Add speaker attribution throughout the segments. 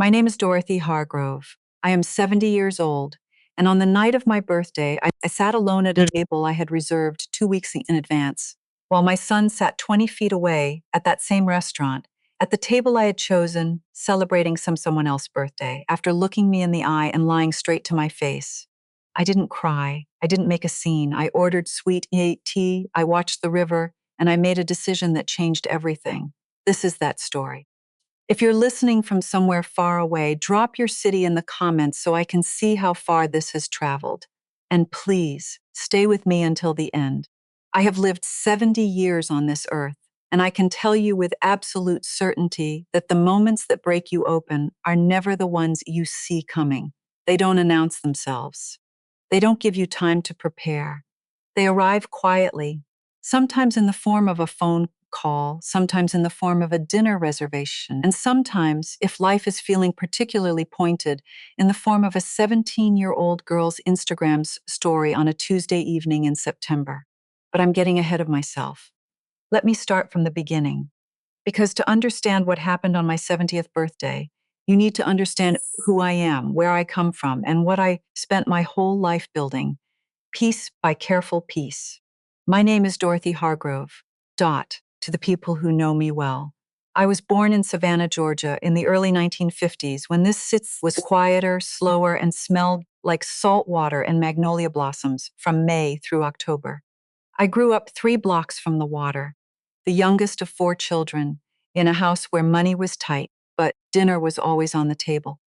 Speaker 1: My name is Dorothy Hargrove. I am 70 years old, and on the night of my birthday, I sat alone at a table I had reserved 2 weeks in advance, while my son sat 20 feet away at that same restaurant, at the table I had chosen, celebrating someone else's birthday, after looking me in the eye and lying straight to my face. I didn't cry. I didn't make a scene. I ordered sweet tea, I watched the river, and I made a decision that changed everything. This is that story. If you're listening from somewhere far away, drop your city in the comments so I can see how far this has traveled. And please, stay with me until the end. I have lived 70 years on this earth, and I can tell you with absolute certainty that the moments that break you open are never the ones you see coming. They don't announce themselves. They don't give you time to prepare. They arrive quietly, sometimes in the form of a phone call, sometimes in the form of a dinner reservation, and sometimes, if life is feeling particularly pointed, in the form of a 17-year-old girl's Instagram story on a Tuesday evening in September. But I'm getting ahead of myself. Let me start from the beginning. Because to understand what happened on my 70th birthday, you need to understand who I am, where I come from, and what I spent my whole life building, piece by careful piece. My name is Dorothy Hargrove. To the people who know me well. I was born in Savannah, Georgia in the early 1950s when this city was quieter, slower, and smelled like salt water and magnolia blossoms from May through October. I grew up 3 blocks from the water, the youngest of 4 children, in a house where money was tight, but dinner was always on the table,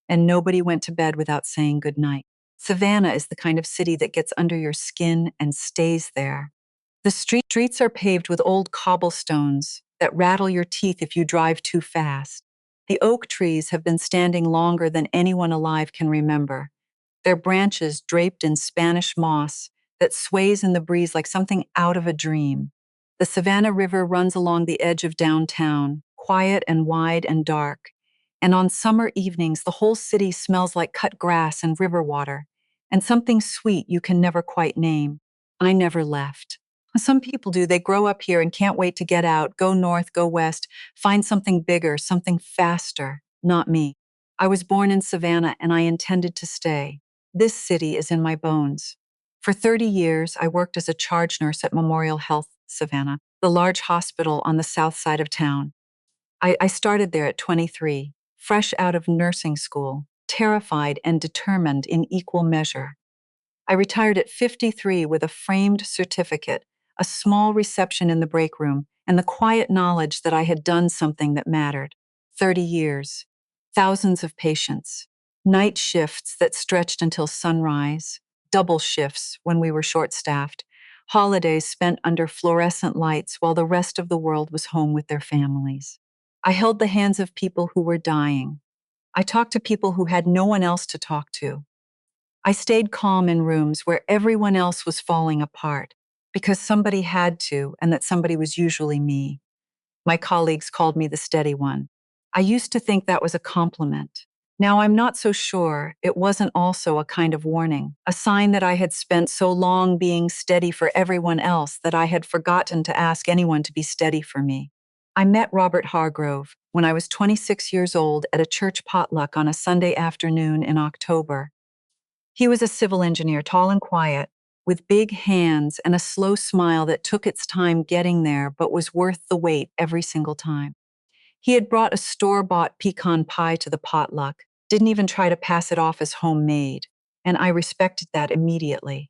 Speaker 1: and nobody went to bed without saying goodnight. Savannah is the kind of city that gets under your skin and stays there. The streets are paved with old cobblestones that rattle your teeth if you drive too fast. The oak trees have been standing longer than anyone alive can remember, their branches draped in Spanish moss that sways in the breeze like something out of a dream. The Savannah River runs along the edge of downtown, quiet and wide and dark, and on summer evenings the whole city smells like cut grass and river water, and something sweet you can never quite name. I never left. Some people do. They grow up here and can't wait to get out, go north, go west, find something bigger, something faster. Not me. I was born in Savannah and I intended to stay. This city is in my bones. For 30 years, I worked as a charge nurse at Memorial Health Savannah, the large hospital on the south side of town. I started there at 23, fresh out of nursing school, terrified and determined in equal measure. I retired at 53 with a framed certificate, a small reception in the break room, and the quiet knowledge that I had done something that mattered. 30 years, thousands of patients, night shifts that stretched until sunrise, double shifts when we were short-staffed, holidays spent under fluorescent lights while the rest of the world was home with their families. I held the hands of people who were dying. I talked to people who had no one else to talk to. I stayed calm in rooms where everyone else was falling apart because somebody had to, and that somebody was usually me. My colleagues called me the steady one. I used to think that was a compliment. Now I'm not so sure it wasn't also a kind of warning, a sign that I had spent so long being steady for everyone else that I had forgotten to ask anyone to be steady for me. I met Robert Hargrove when I was 26 years old at a church potluck on a Sunday afternoon in October. He was a civil engineer, tall and quiet, with big hands and a slow smile that took its time getting there but was worth the wait every single time. He had brought a store-bought pecan pie to the potluck, didn't even try to pass it off as homemade, and I respected that immediately.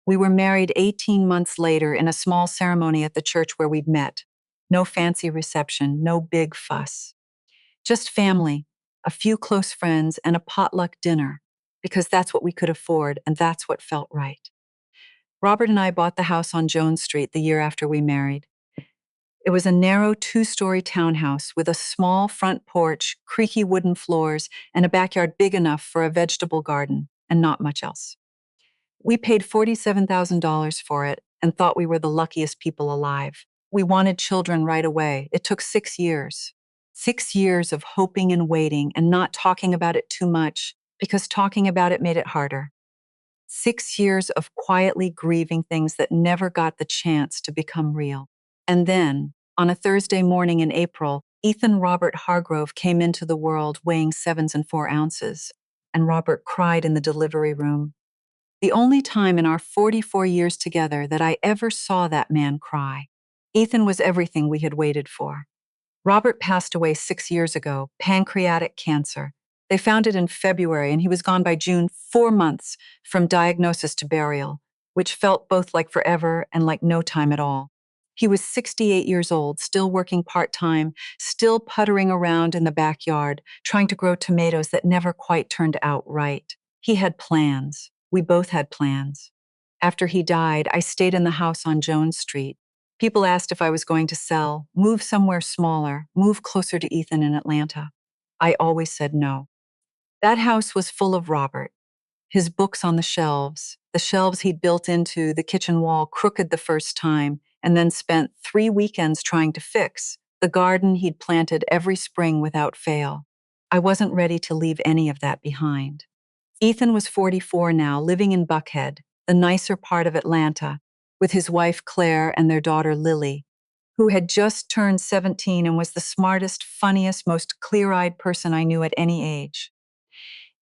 Speaker 1: We were married 18 months later in a small ceremony at the church where we'd met. No fancy reception, no big fuss. Just family, a few close friends, and a potluck dinner, because that's what we could afford and that's what felt right. Robert and I bought the house on Jones Street the year after we married. It was a narrow 2-story townhouse with a small front porch, creaky wooden floors, and a backyard big enough for a vegetable garden, and not much else. We paid $47,000 for it and thought we were the luckiest people alive. We wanted children right away. It took 6 years. 6 years of hoping and waiting and not talking about it too much because talking about it made it harder. 6 years of quietly grieving things that never got the chance to become real. And then, on a Thursday morning in April, Ethan Robert Hargrove came into the world weighing 7 4 ounces, and Robert cried in the delivery room. The only time in our 44 years together that I ever saw that man cry. Ethan was everything we had waited for. Robert passed away 6 years ago, pancreatic cancer. They found it in February, and he was gone by June, 4 months from diagnosis to burial, which felt both like forever and like no time at all. He was 68 years old, still working part-time, still puttering around in the backyard, trying to grow tomatoes that never quite turned out right. He had plans. We both had plans. After he died, I stayed in the house on Jones Street. People asked if I was going to sell, move somewhere smaller, move closer to Ethan in Atlanta. I always said no. That house was full of Robert. His books on the shelves he'd built into the kitchen wall crooked the first time, and then spent 3 weekends trying to fix, the garden he'd planted every spring without fail. I wasn't ready to leave any of that behind. Ethan was 44 now, living in Buckhead, the nicer part of Atlanta, with his wife Claire and their daughter Lily, who had just turned 17 and was the smartest, funniest, most clear-eyed person I knew at any age.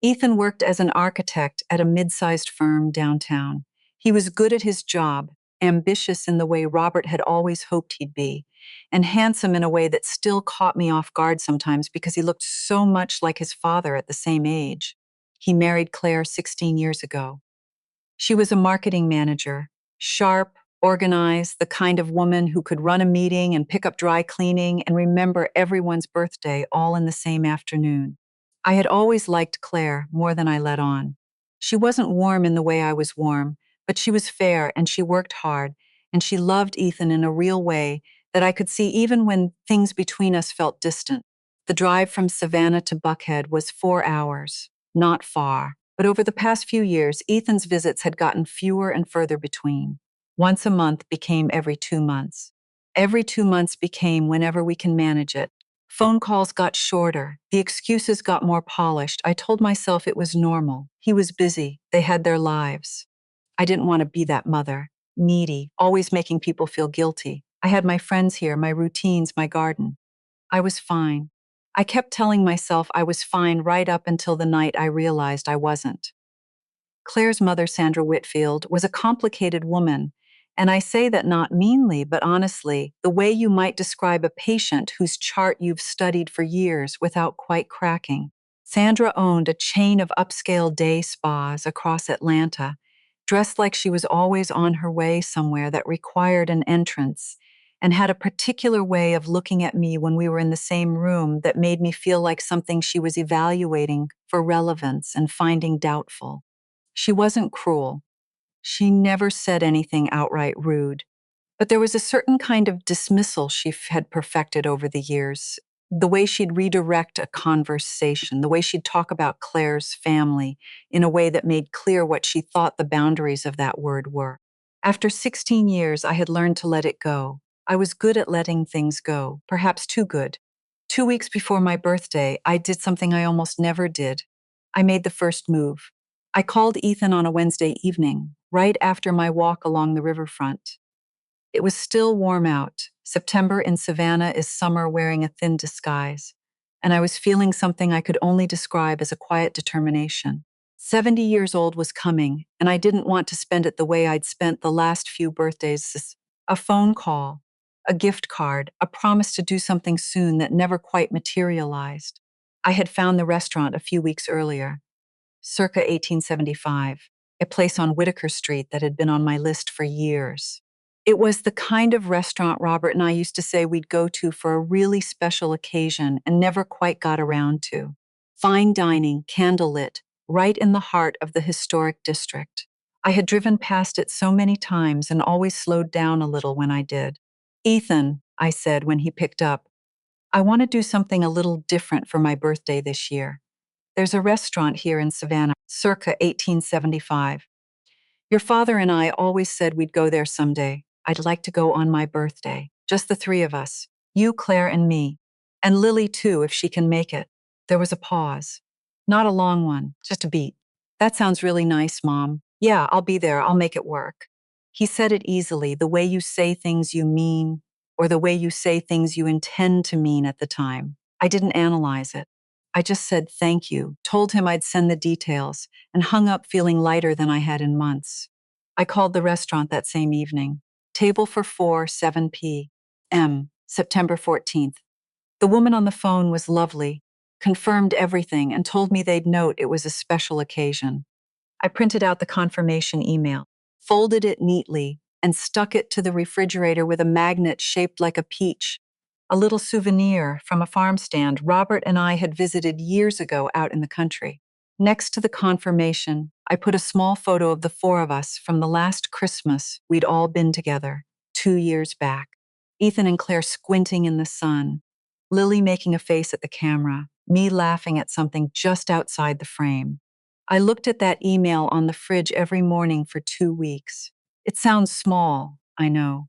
Speaker 1: Ethan worked as an architect at a mid-sized firm downtown. He was good at his job, ambitious in the way Robert had always hoped he'd be, and handsome in a way that still caught me off guard sometimes because he looked so much like his father at the same age. He married Claire 16 years ago. She was a marketing manager, sharp, organized, the kind of woman who could run a meeting and pick up dry cleaning and remember everyone's birthday all in the same afternoon. I had always liked Claire more than I let on. She wasn't warm in the way I was warm, but she was fair and she worked hard, and she loved Ethan in a real way that I could see even when things between us felt distant. The drive from Savannah to Buckhead was 4 hours, not far, but over the past few years, Ethan's visits had gotten fewer and further between. Once a month became every 2 months. Every 2 months became whenever we can manage it. Phone calls got shorter. The excuses got more polished. I told myself it was normal. He was busy. They had their lives. I didn't want to be that mother, needy, always making people feel guilty. I had my friends here, my routines, my garden. I was fine. I kept telling myself I was fine right up until the night I realized I wasn't. Claire's mother, Sandra Whitfield, was a complicated woman, and I say that not meanly, but honestly, the way you might describe a patient whose chart you've studied for years without quite cracking. Sandra owned a chain of upscale day spas across Atlanta, dressed like she was always on her way somewhere that required an entrance, and had a particular way of looking at me when we were in the same room that made me feel like something she was evaluating for relevance and finding doubtful. She wasn't cruel. She never said anything outright rude, but there was a certain kind of dismissal had perfected over the years. The way she'd redirect a conversation, the way she'd talk about Claire's family in a way that made clear what she thought the boundaries of that word were. After 16 years, I had learned to let it go. I was good at letting things go, perhaps too good. 2 weeks before my birthday, I did something I almost never did. I made the first move. I called Ethan on a Wednesday evening, right after my walk along the riverfront. It was still warm out. September in Savannah is summer wearing a thin disguise, and I was feeling something I could only describe as a quiet determination. 70 years old was coming, and I didn't want to spend it the way I'd spent the last few birthdays. A phone call, a gift card, a promise to do something soon that never quite materialized. I had found the restaurant a few weeks earlier, circa 1875, a place on Whitaker Street that had been on my list for years. It was the kind of restaurant Robert and I used to say we'd go to for a really special occasion and never quite got around to. Fine dining, candlelit, right in the heart of the historic district. I had driven past it so many times and always slowed down a little when I did. Ethan, I said when he picked up, I want to do something a little different for my birthday this year. There's a restaurant here in Savannah, circa 1875. Your father and I always said we'd go there someday. I'd like to go on my birthday. Just the three of us. You, Claire, and me. And Lily, too, if she can make it. There was a pause. Not a long one, just a beat. That sounds really nice, Mom. Yeah, I'll be there. I'll make it work. He said it easily, the way you say things you mean, or the way you say things you intend to mean at the time. I didn't analyze it. I just said thank you, told him I'd send the details, and hung up feeling lighter than I had in months. I called the restaurant that same evening. Table for four, 7 p.m., September 14th. The woman on the phone was lovely, confirmed everything, and told me they'd note it was a special occasion. I printed out the confirmation email, folded it neatly, and stuck it to the refrigerator with a magnet shaped like a peach, a little souvenir from a farm stand Robert and I had visited years ago out in the country. Next to the confirmation, I put a small photo of the four of us from the last Christmas we'd all been together, 2 years back. Ethan and Claire squinting in the sun, Lily making a face at the camera, me laughing at something just outside the frame. I looked at that email on the fridge every morning for 2 weeks. It sounds small, I know.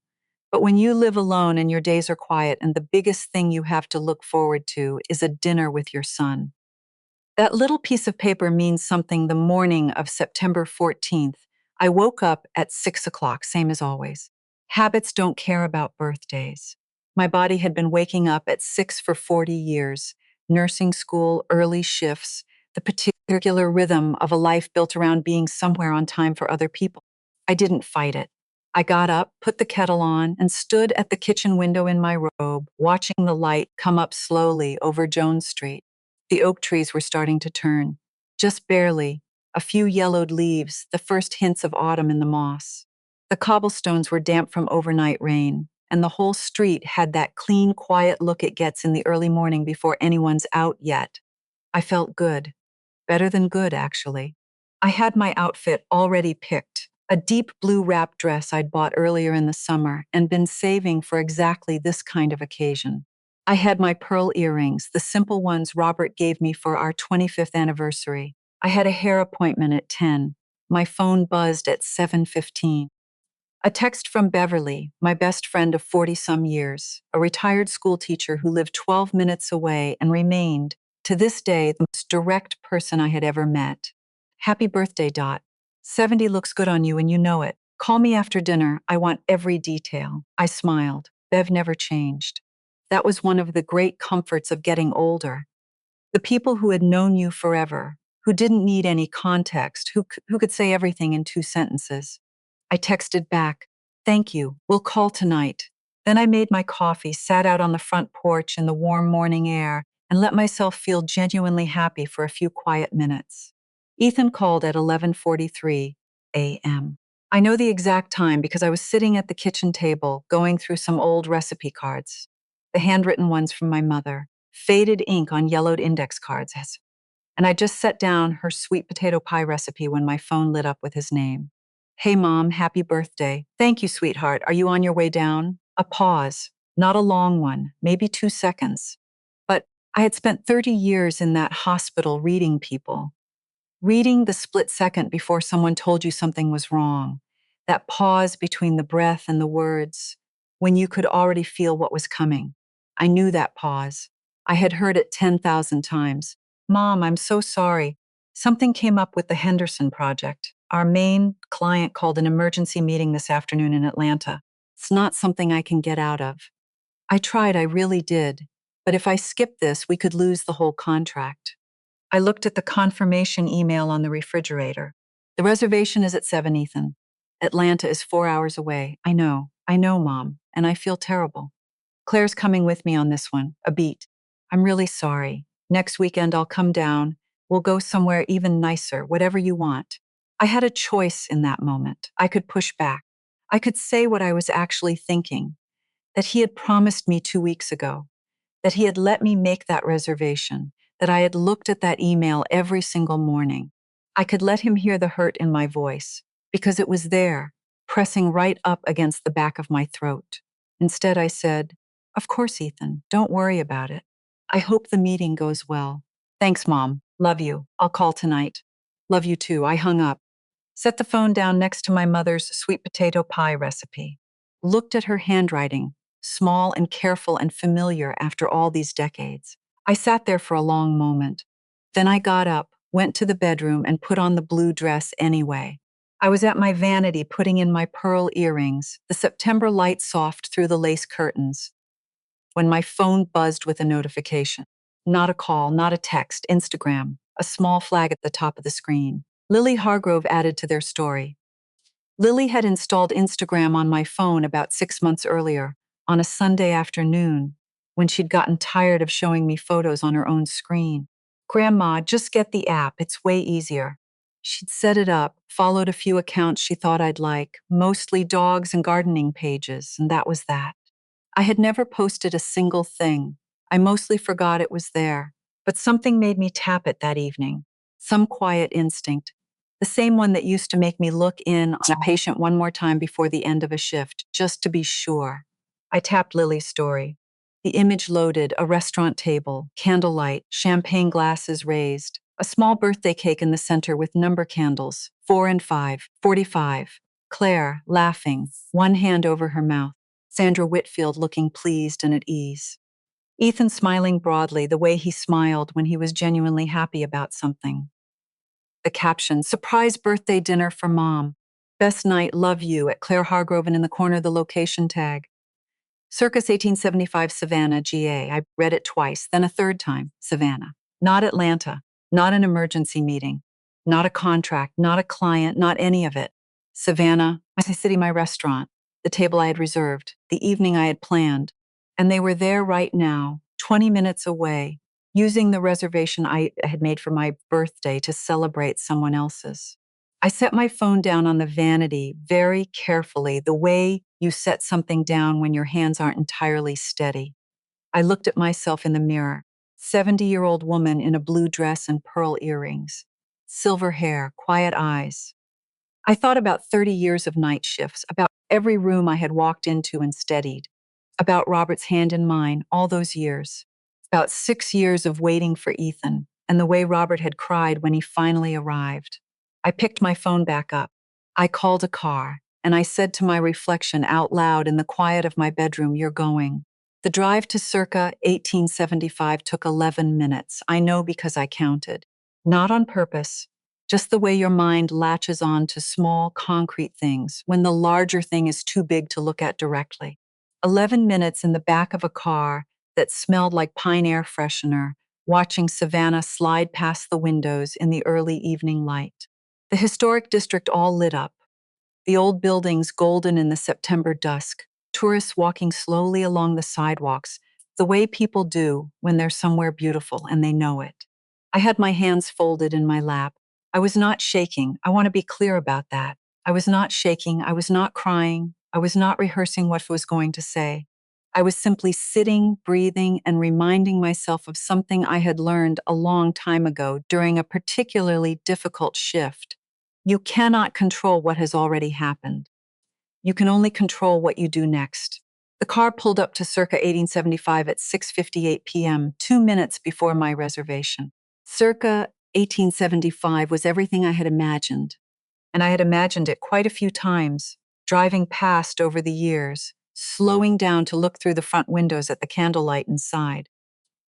Speaker 1: But when you live alone and your days are quiet and the biggest thing you have to look forward to is a dinner with your son, that little piece of paper means something. The morning of September 14th, I woke up at 6 o'clock, same as always. Habits don't care about birthdays. My body had been waking up at 6 for 40 years, nursing school, early shifts, the particular rhythm of a life built around being somewhere on time for other people. I didn't fight it. I got up, put the kettle on, and stood at the kitchen window in my robe, watching the light come up slowly over Jones Street. The oak trees were starting to turn, just barely, a few yellowed leaves, the first hints of autumn in the moss. The cobblestones were damp from overnight rain, and the whole street had that clean, quiet look it gets in the early morning before anyone's out yet. I felt good. Better than good, actually. I had my outfit already picked, a deep blue wrap dress I'd bought earlier in the summer and been saving for exactly this kind of occasion. I had my pearl earrings, the simple ones Robert gave me for our 25th anniversary. I had a hair appointment at 10. My phone buzzed at 7:15. A text from Beverly, my best friend of 40-some years, a retired school teacher who lived 12 minutes away and remained, to this day, the most direct person I had ever met. Happy birthday, Dot. 70 looks good on you and you know it. Call me after dinner. I want every detail. I smiled. Bev never changed. That was one of the great comforts of getting older. The people who had known you forever, who didn't need any context, who could say everything in 2 sentences. I texted back, thank you, we'll call tonight. Then I made my coffee, sat out on the front porch in the warm morning air, and let myself feel genuinely happy for a few quiet minutes. Ethan called at 11:43 a.m. I know the exact time because I was sitting at the kitchen table going through some old recipe cards, the handwritten ones from my mother, faded ink on yellowed index cards, and I just set down her sweet potato pie recipe when my phone lit up with his name. Hey, Mom, happy birthday. Thank you, sweetheart. Are you on your way down? A pause, not a long one, maybe 2 seconds. But I had spent 30 years in that hospital reading people. Reading the split second before someone told you something was wrong, that pause between the breath and the words, when you could already feel what was coming. I knew that pause. I had heard it 10,000 times. Mom, I'm so sorry. Something came up with the Henderson Project. Our main client called an emergency meeting this afternoon in Atlanta. It's not something I can get out of. I tried, I really did. But if I skip this, we could lose the whole contract. I looked at the confirmation email on the refrigerator. The reservation is at 7, Ethan. Atlanta is 4 hours away. I know, Mom, and I feel terrible. Claire's coming with me on this one, a beat. I'm really sorry. Next weekend I'll come down. We'll go somewhere even nicer, whatever you want. I had a choice in that moment. I could push back. I could say what I was actually thinking, that he had promised me 2 weeks ago, that he had let me make that reservation, that I had looked at that email every single morning. I could let him hear the hurt in my voice, because it was there, pressing right up against the back of my throat. Instead, I said, of course, Ethan, don't worry about it. I hope the meeting goes well. Thanks, Mom. Love you. I'll call tonight. Love you too. I hung up. Set the phone down next to my mother's sweet potato pie recipe. Looked at her handwriting, small and careful and familiar after all these decades. I sat there for a long moment. Then I got up, went to the bedroom, and put on the blue dress anyway. I was at my vanity putting in my pearl earrings, the September light soft through the lace curtains, when my phone buzzed with a notification. Not a call, not a text, Instagram, a small flag at the top of the screen. Lily Hargrove added to their story. Lily had installed Instagram on my phone about 6 months earlier, on a Sunday afternoon, when she'd gotten tired of showing me photos on her own screen. Grandma, just get the app, it's way easier. She'd set it up, followed a few accounts she thought I'd like, mostly dogs and gardening pages, and that was that. I had never posted a single thing. I mostly forgot it was there, but something made me tap it that evening. Some quiet instinct, the same one that used to make me look in on a patient one more time before the end of a shift, just to be sure. I tapped Lily's story. The image loaded, a restaurant table, candlelight, champagne glasses raised, a small birthday cake in the center with number candles, 4 and 5, 45. Claire, laughing, one hand over her mouth. Sandra Whitfield looking pleased and at ease. Ethan smiling broadly the way he smiled when he was genuinely happy about something. The caption, surprise birthday dinner for mom. Best night, love you, at Claire Hargrove, and in the corner the location tag. Circus 1875 Savannah, GA. I read it twice, then a third time, Savannah. Not Atlanta, not an emergency meeting, not a contract, not a client, not any of it. Savannah, my city, my restaurant, the table I had reserved, the evening I had planned. And they were there right now, 20 minutes away, using the reservation I had made for my birthday to celebrate someone else's. I set my phone down on the vanity very carefully, the way you set something down when your hands aren't entirely steady. I looked at myself in the mirror, 70-year-old woman in a blue dress and pearl earrings, silver hair, quiet eyes. I thought about 30 years of night shifts, about every room I had walked into and steadied, about Robert's hand in mine all those years, about 6 years of waiting for Ethan, and the way Robert had cried when he finally arrived. I picked my phone back up. I called a car, and I said to my reflection out loud in the quiet of my bedroom, "You're going." The drive to circa 1875 took 11 minutes. I know because I counted. Not on purpose, just the way your mind latches on to small, concrete things when the larger thing is too big to look at directly. 11 minutes in the back of a car that smelled like pine air freshener, watching Savannah slide past the windows in the early evening light. The historic district all lit up, the old buildings golden in the September dusk, tourists walking slowly along the sidewalks, the way people do when they're somewhere beautiful and they know it. I had my hands folded in my lap. I was not shaking. I want to be clear about that. I was not shaking. I was not crying. I was not rehearsing what I was going to say. I was simply sitting, breathing, and reminding myself of something I had learned a long time ago during a particularly difficult shift. You cannot control what has already happened. You can only control what you do next. The car pulled up to circa 1875 at 6:58 p.m., 2 minutes before my reservation. Circa 1875 was everything I had imagined, and I had imagined it quite a few times, driving past over the years, slowing down to look through the front windows at the candlelight inside.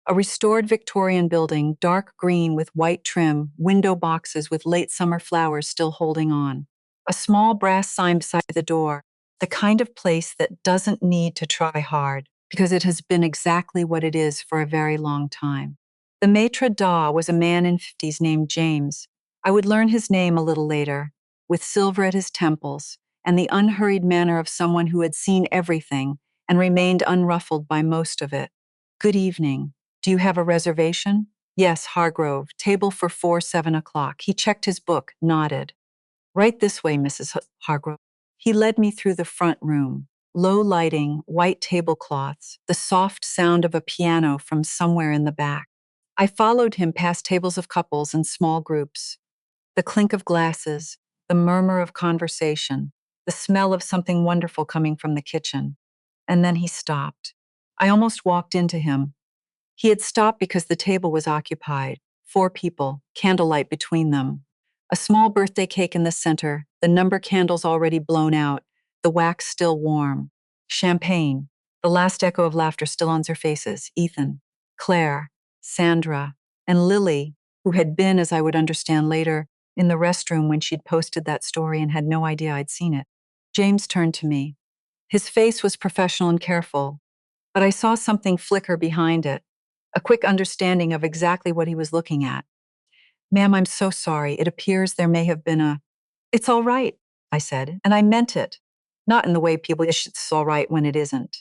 Speaker 1: A restored Victorian building, dark green with white trim, window boxes with late summer flowers still holding on. A small brass sign beside the door, the kind of place that doesn't need to try hard because it has been exactly what it is for a very long time. The maitre d' was a man in 50s named James. I would learn his name a little later, with silver at his temples and the unhurried manner of someone who had seen everything and remained unruffled by most of it. Good evening. Do you have a reservation? Yes, Hargrove, table for 4, 7 o'clock. He checked his book, nodded. Right this way, Mrs. Hargrove. He led me through the front room. Low lighting, white tablecloths, the soft sound of a piano from somewhere in the back. I followed him past tables of couples and small groups. The clink of glasses, the murmur of conversation, the smell of something wonderful coming from the kitchen. And then he stopped. I almost walked into him. He had stopped because the table was occupied. 4 people, candlelight between them. A small birthday cake in the center, the number candles already blown out, the wax still warm. Champagne, the last echo of laughter still on their faces. Ethan, Claire, Sandra, and Lily, who had been, as I would understand later, in the restroom when she'd posted that story and had no idea I'd seen it. James turned to me. His face was professional and careful, but I saw something flicker behind it, a quick understanding of exactly what he was looking at. Ma'am, I'm so sorry. It appears there may have been a... It's all right, I said, and I meant it. Not in the way people it's all right when it isn't.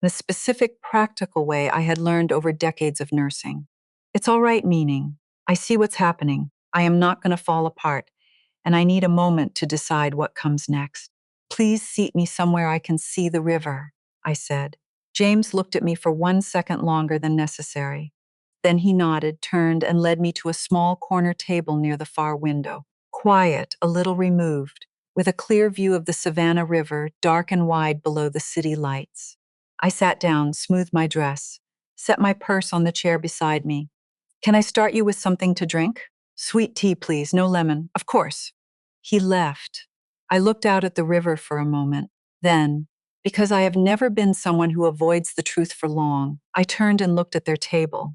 Speaker 1: In the specific practical way I had learned over decades of nursing. It's all right meaning, I see what's happening. I am not going to fall apart, and I need a moment to decide what comes next. Please seat me somewhere I can see the river, I said. James looked at me for 1 second longer than necessary. Then he nodded, turned, and led me to a small corner table near the far window. Quiet, a little removed, with a clear view of the Savannah River, dark and wide below the city lights. I sat down, smoothed my dress, set my purse on the chair beside me. Can I start you with something to drink? Sweet tea, please, no lemon. Of course. He left. I looked out at the river for a moment. Then, because I have never been someone who avoids the truth for long, I turned and looked at their table.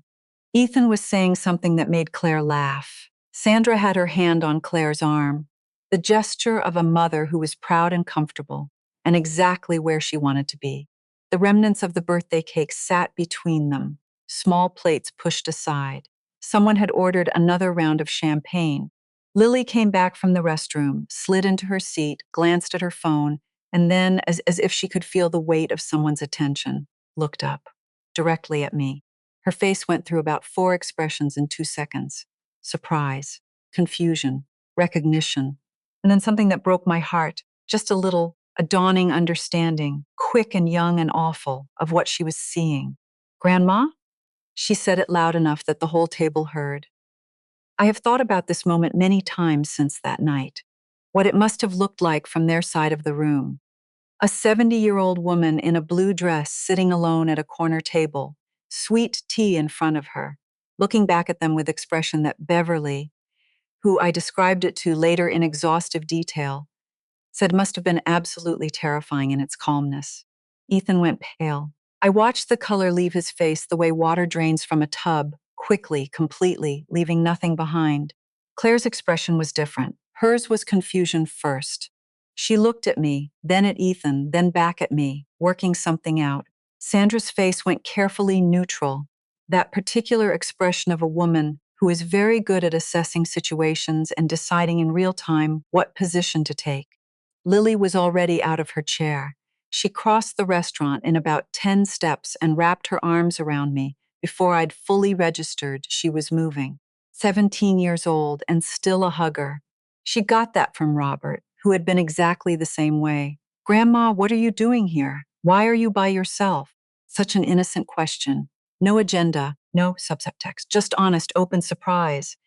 Speaker 1: Ethan was saying something that made Claire laugh. Sandra had her hand on Claire's arm, the gesture of a mother who was proud and comfortable, and exactly where she wanted to be. The remnants of the birthday cake sat between them, small plates pushed aside. Someone had ordered another round of champagne. Lily came back from the restroom, slid into her seat, glanced at her phone, and then, as if she could feel the weight of someone's attention, looked up, directly at me. Her face went through about 4 expressions in 2 seconds. Surprise, confusion, recognition, and then something that broke my heart, just a little, a dawning understanding, quick and young and awful, of what she was seeing. Grandma? She said it loud enough that the whole table heard. I have thought about this moment many times since that night, what it must have looked like from their side of the room. A 70-year-old woman in a blue dress sitting alone at a corner table, sweet tea in front of her, looking back at them with expression that Beverly, who I described it to later in exhaustive detail, said must have been absolutely terrifying in its calmness. Ethan went pale. I watched the color leave his face the way water drains from a tub, quickly, completely, leaving nothing behind. Claire's expression was different. Hers was confusion first. She looked at me, then at Ethan, then back at me, working something out. Sandra's face went carefully neutral, that particular expression of a woman who is very good at assessing situations and deciding in real time what position to take. Lily was already out of her chair. She crossed the restaurant in about 10 steps and wrapped her arms around me before I'd fully registered she was moving. 17 years old and still a hugger. She got that from Robert, who had been exactly the same way. Grandma, what are you doing here? Why are you by yourself? Such an innocent question. No agenda, no subtext, just honest, open surprise.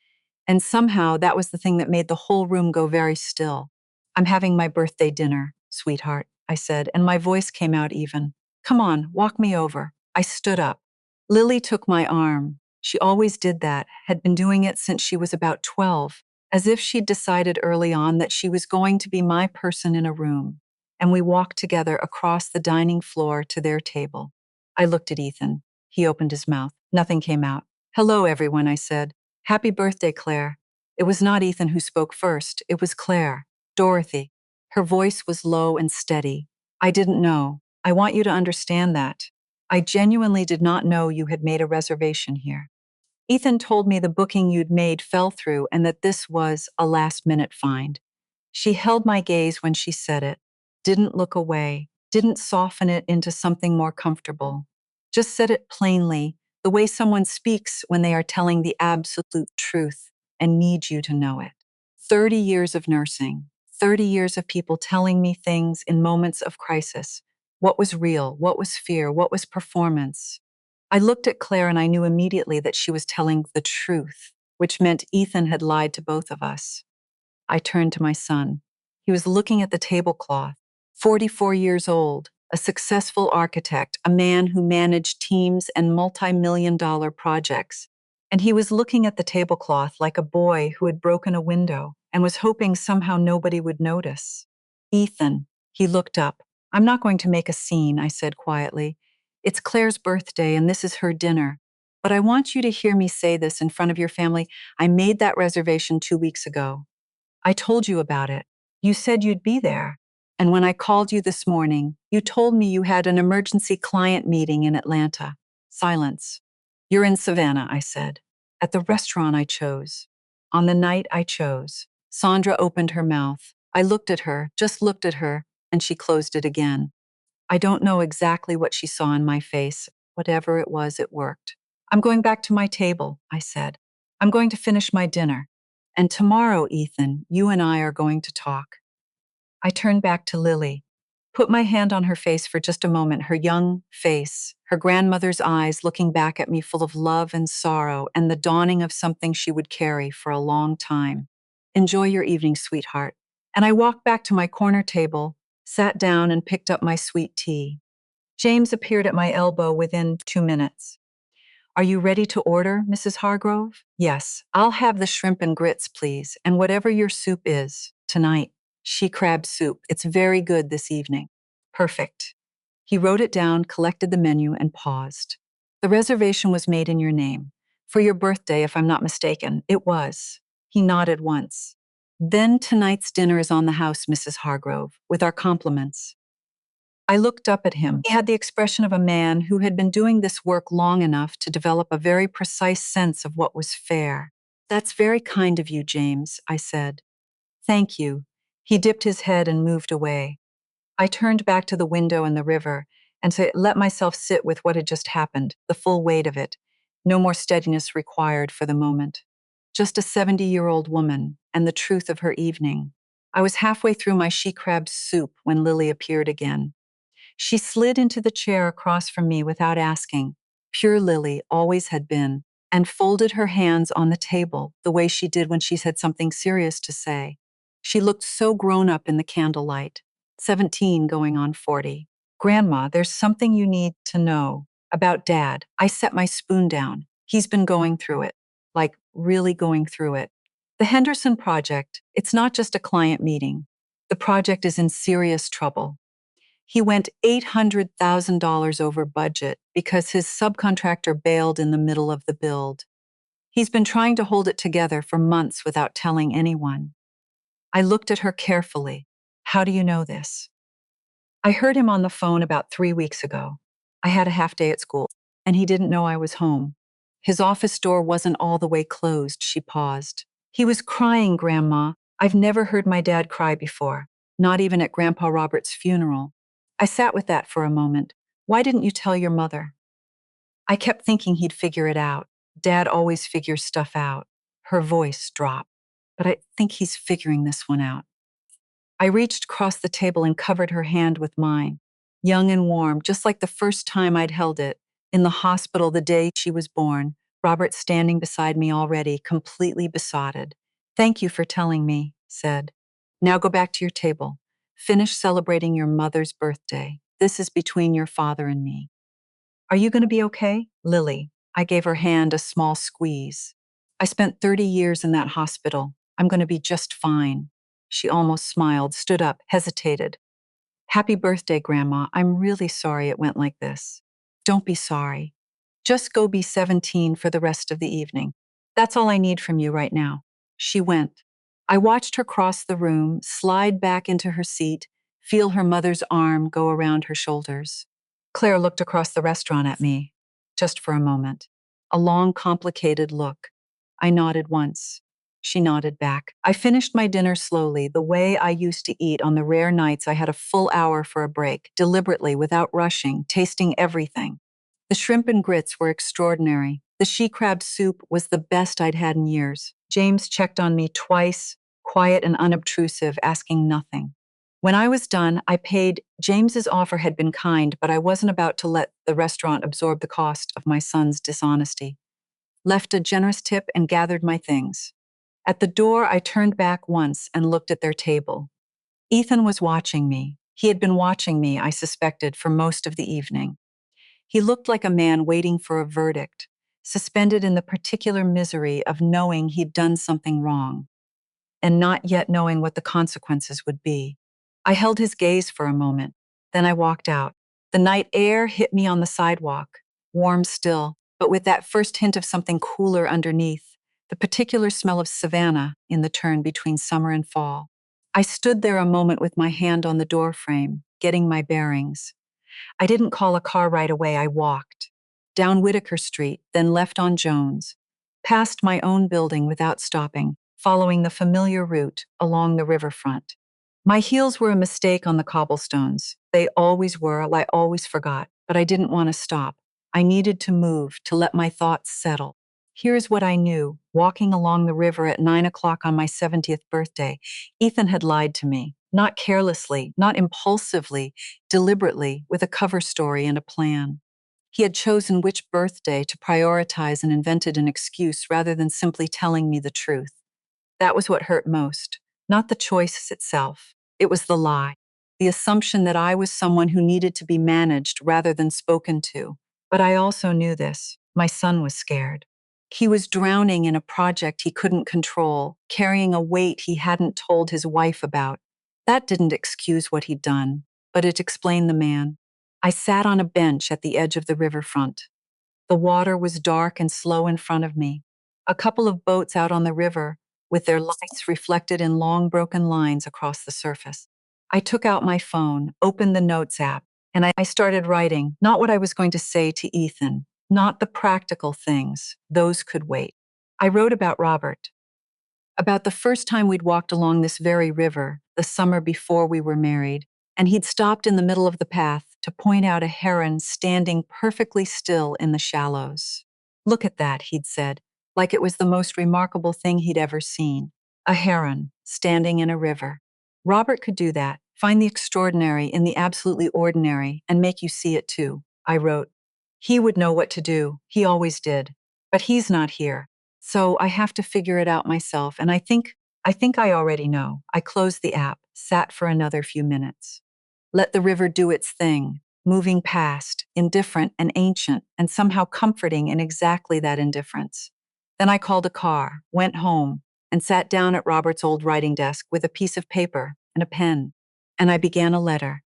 Speaker 1: And somehow that was the thing that made the whole room go very still. I'm having my birthday dinner, sweetheart, I said, and my voice came out even. Come on, walk me over. I stood up. Lily took my arm. She always did that, had been doing it since she was about 12, as if she'd decided early on that she was going to be my person in a room. And we walked together across the dining floor to their table. I looked at Ethan. He opened his mouth. Nothing came out. Hello, everyone, I said. Happy birthday, Claire. It was not Ethan who spoke first. It was Claire. Dorothy. Her voice was low and steady. I didn't know. I want you to understand that. I genuinely did not know you had made a reservation here. Ethan told me the booking you'd made fell through and that this was a last-minute find. She held my gaze when she said it, didn't look away, didn't soften it into something more comfortable. Just said it plainly, the way someone speaks when they are telling the absolute truth and need you to know it. 30 years of nursing, 30 years of people telling me things in moments of crisis. What was real? What was fear? What was performance? I looked at Claire and I knew immediately that she was telling the truth, which meant Ethan had lied to both of us. I turned to my son. He was looking at the tablecloth, 44 years old, a successful architect, a man who managed teams and multi-million-dollar projects. And he was looking at the tablecloth like a boy who had broken a window and was hoping somehow nobody would notice. Ethan, he looked up. I'm not going to make a scene, I said quietly. It's Claire's birthday and this is her dinner. But I want you to hear me say this in front of your family. I made that reservation 2 weeks ago. I told you about it. You said you'd be there. And when I called you this morning, you told me you had an emergency client meeting in Atlanta. Silence. You're in Savannah, I said. At the restaurant I chose. On the night I chose. Sandra opened her mouth. I looked at her, just looked at her, and she closed it again. I don't know exactly what she saw in my face. Whatever it was, it worked. I'm going back to my table, I said. I'm going to finish my dinner. And tomorrow, Ethan, you and I are going to talk. I turned back to Lily, put my hand on her face for just a moment, her young face, her grandmother's eyes looking back at me full of love and sorrow and the dawning of something she would carry for a long time. Enjoy your evening, sweetheart. And I walked back to my corner table, sat down, and picked up my sweet tea. James appeared at my elbow within 2 minutes. Are you ready to order, Mrs. Hargrove? Yes, I'll have the shrimp and grits, please, and whatever your soup is, tonight. She crab soup. It's very good this evening. Perfect. He wrote it down, collected the menu, and paused. The reservation was made in your name. For your birthday, if I'm not mistaken. It was. He nodded once. Then tonight's dinner is on the house, Mrs. Hargrove, with our compliments. I looked up at him. He had the expression of a man who had been doing this work long enough to develop a very precise sense of what was fair. That's very kind of you, James, I said. Thank you. He dipped his head and moved away. I turned back to the window and the river and to let myself sit with what had just happened, the full weight of it. No more steadiness required for the moment. Just a 70-year-old woman and the truth of her evening. I was halfway through my she-crab soup when Lily appeared again. She slid into the chair across from me without asking, pure Lily always had been, and folded her hands on the table the way she did when she had something serious to say. She looked so grown up in the candlelight, 17 going on 40. Grandma, there's something you need to know about Dad. I set my spoon down. He's been going through it, like really going through it. The Henderson project, it's not just a client meeting. The project is in serious trouble. He went $800,000 over budget because his subcontractor bailed in the middle of the build. He's been trying to hold it together for months without telling anyone. I looked at her carefully. How do you know this? I heard him on the phone about 3 weeks ago. I had a half day at school, and he didn't know I was home. His office door wasn't all the way closed, she paused. He was crying, Grandma. I've never heard my dad cry before, not even at Grandpa Robert's funeral. I sat with that for a moment. Why didn't you tell your mother? I kept thinking he'd figure it out. Dad always figures stuff out. Her voice dropped. But I think he's figuring this one out. I reached across the table and covered her hand with mine, young and warm, just like the first time I'd held it, in the hospital the day she was born, Robert standing beside me already, completely besotted. Thank you for telling me, said. Now go back to your table. Finish celebrating your mother's birthday. This is between your father and me. Are you going to be okay? Lily. I gave her hand a small squeeze. I spent 30 years in that hospital. I'm going to be just fine. She almost smiled, stood up, hesitated. Happy birthday, Grandma. I'm really sorry it went like this. Don't be sorry. Just go be 17 for the rest of the evening. That's all I need from you right now. She went. I watched her cross the room, slide back into her seat, feel her mother's arm go around her shoulders. Claire looked across the restaurant at me, just for a moment. A long, complicated look. I nodded once. She nodded back. I finished my dinner slowly, the way I used to eat on the rare nights I had a full hour for a break, deliberately, without rushing, tasting everything. The shrimp and grits were extraordinary. The she-crab soup was the best I'd had in years. James checked on me twice, quiet and unobtrusive, asking nothing. When I was done, I paid. James's offer had been kind, but I wasn't about to let the restaurant absorb the cost of my son's dishonesty. Left a generous tip and gathered my things. At the door, I turned back once and looked at their table. Ethan was watching me. He had been watching me, I suspected, for most of the evening. He looked like a man waiting for a verdict, suspended in the particular misery of knowing he'd done something wrong, and not yet knowing what the consequences would be. I held his gaze for a moment, then I walked out. The night air hit me on the sidewalk, warm still. but with that first hint of something cooler underneath, the particular smell of savanna in the turn between summer and fall. I stood there a moment with my hand on the door frame, getting my bearings. I didn't call a car right away, I walked. Down Whitaker Street, then left on Jones. Past my own building without stopping, following the familiar route along the riverfront. My heels were a mistake on the cobblestones. They always were, I always forgot, but I didn't want to stop. I needed to move, to let my thoughts settle. Here's what I knew. Walking along the river at 9 o'clock on my 70th birthday, Ethan had lied to me. Not carelessly, not impulsively, deliberately, with a cover story and a plan. He had chosen which birthday to prioritize and invented an excuse rather than simply telling me the truth. That was what hurt most. Not the choice itself. It was the lie. The assumption that I was someone who needed to be managed rather than spoken to. But I also knew this. My son was scared. He was drowning in a project he couldn't control, carrying a weight he hadn't told his wife about. That didn't excuse what he'd done, but it explained the man. I sat on a bench at the edge of the riverfront. The water was dark and slow in front of me. A couple of boats out on the river, with their lights reflected in long broken lines across the surface. I took out my phone, opened the Notes app, and I started writing, not what I was going to say to Ethan, not the practical things, those could wait. I wrote about Robert, about the first time we'd walked along this very river, the summer before we were married, and he'd stopped in the middle of the path to point out a heron standing perfectly still in the shallows. Look at that, he'd said, like it was the most remarkable thing he'd ever seen. A heron standing in a river. Robert could do that, find the extraordinary in the absolutely ordinary, and make you see it too, I wrote. He would know what to do, he always did. But he's not here. So I have to figure it out myself, and I think I already know. I closed the app, sat for another few minutes. Let the river do its thing, moving past, indifferent and ancient, and somehow comforting in exactly that indifference. Then I called a car, went home, and sat down at Robert's old writing desk with a piece of paper and a pen, and I began a letter.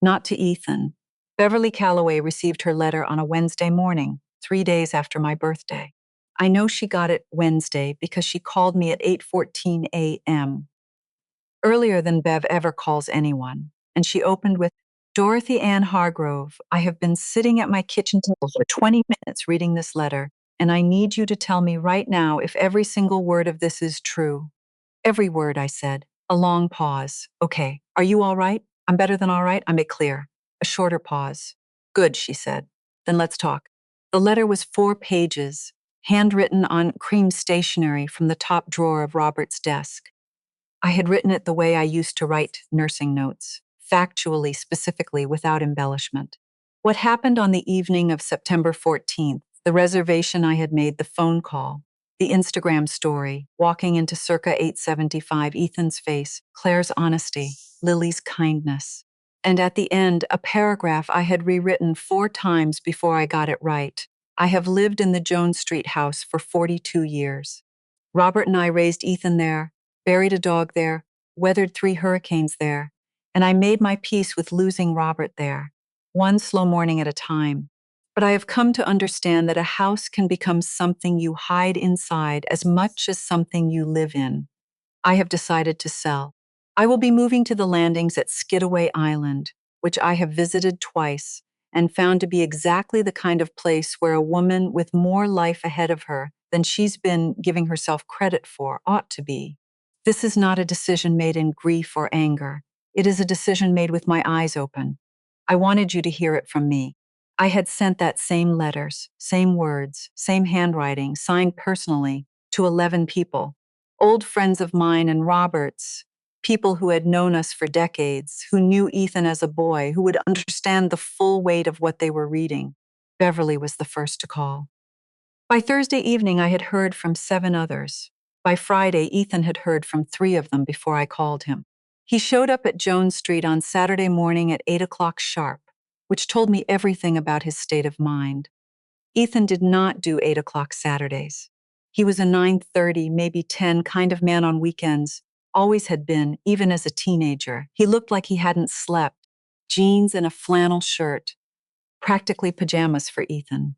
Speaker 1: Not to Ethan. Beverly Calloway received her letter on a Wednesday morning, 3 days after my birthday. I know she got it Wednesday because she called me at 8:14 a.m., earlier than Bev ever calls anyone, and she opened with, Dorothy Ann Hargrove, I have been sitting at my kitchen table for 20 minutes reading this letter, and I need you to tell me right now if every single word of this is true. Every word, I said. A long pause. Okay, are you all right? I'm better than all right? I made clear. A shorter pause. Good, she said. Then let's talk. The letter was 4 pages, handwritten on cream stationery from the top drawer of Robert's desk. I had written it the way I used to write nursing notes, factually, specifically, without embellishment. What happened on the evening of September 14th, the reservation I had made, the phone call, the Instagram story, walking into circa 875, Ethan's face, Claire's honesty, Lily's kindness. And at the end, a paragraph I had rewritten 4 times before I got it right. I have lived in the Jones Street house for 42 years. Robert and I raised Ethan there, buried a dog there, weathered 3 hurricanes there, and I made my peace with losing Robert there, one slow morning at a time. But I have come to understand that a house can become something you hide inside as much as something you live in. I have decided to sell. I will be moving to the landings at Skidaway Island, which I have visited twice and found to be exactly the kind of place where a woman with more life ahead of her than she's been giving herself credit for ought to be. This is not a decision made in grief or anger. It is a decision made with my eyes open. I wanted you to hear it from me. I had sent that same letters, same words, same handwriting, signed personally, to 11 people. Old friends of mine and Robert's, people who had known us for decades, who knew Ethan as a boy, who would understand the full weight of what they were reading. Beverly was the first to call. By Thursday evening, I had heard from 7 others. By Friday, Ethan had heard from 3 of them before I called him. He showed up at Jones Street on Saturday morning at 8 o'clock sharp, which told me everything about his state of mind. Ethan did not do 8 o'clock Saturdays. He was a 9:30, maybe 10 kind of man on weekends, always had been, even as a teenager. He looked like he hadn't slept. Jeans and a flannel shirt, practically pajamas for Ethan.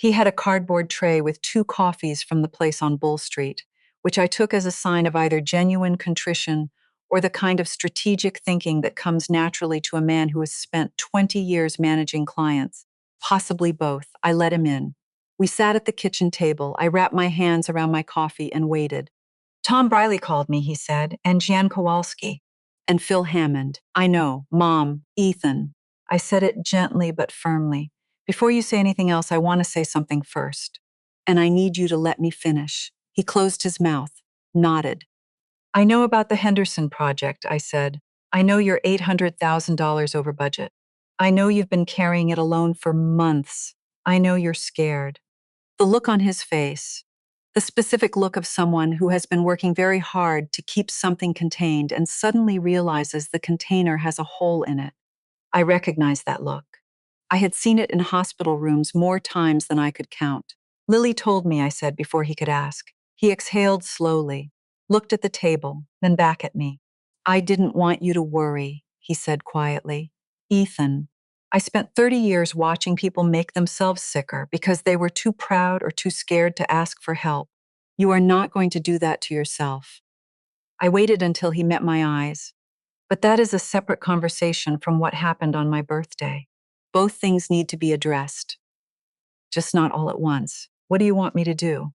Speaker 1: He had a cardboard tray with 2 coffees from the place on Bull Street, which I took as a sign of either genuine contrition or the kind of strategic thinking that comes naturally to a man who has spent 20 years managing clients. Possibly both. I let him in. We sat at the kitchen table. I wrapped my hands around my coffee and waited. Tom Briley called me, he said, and Jan Kowalski. And Phil Hammond. I know. Mom. Ethan. I said it gently but firmly. Before you say anything else, I want to say something first. And I need you to let me finish. He closed his mouth, nodded. I know about the Henderson project, I said. I know you're $800,000 over budget. I know you've been carrying it alone for months. I know you're scared. The look on his face, the specific look of someone who has been working very hard to keep something contained and suddenly realizes the container has a hole in it. I recognized that look. I had seen it in hospital rooms more times than I could count. Lily told me, I said before he could ask. He exhaled slowly, looked at the table, then back at me. I didn't want you to worry, he said quietly. Ethan, I spent 30 years watching people make themselves sicker because they were too proud or too scared to ask for help. You are not going to do that to yourself. I waited until he met my eyes. But that is a separate conversation from what happened on my birthday. Both things need to be addressed, just not all at once. What do you want me to do?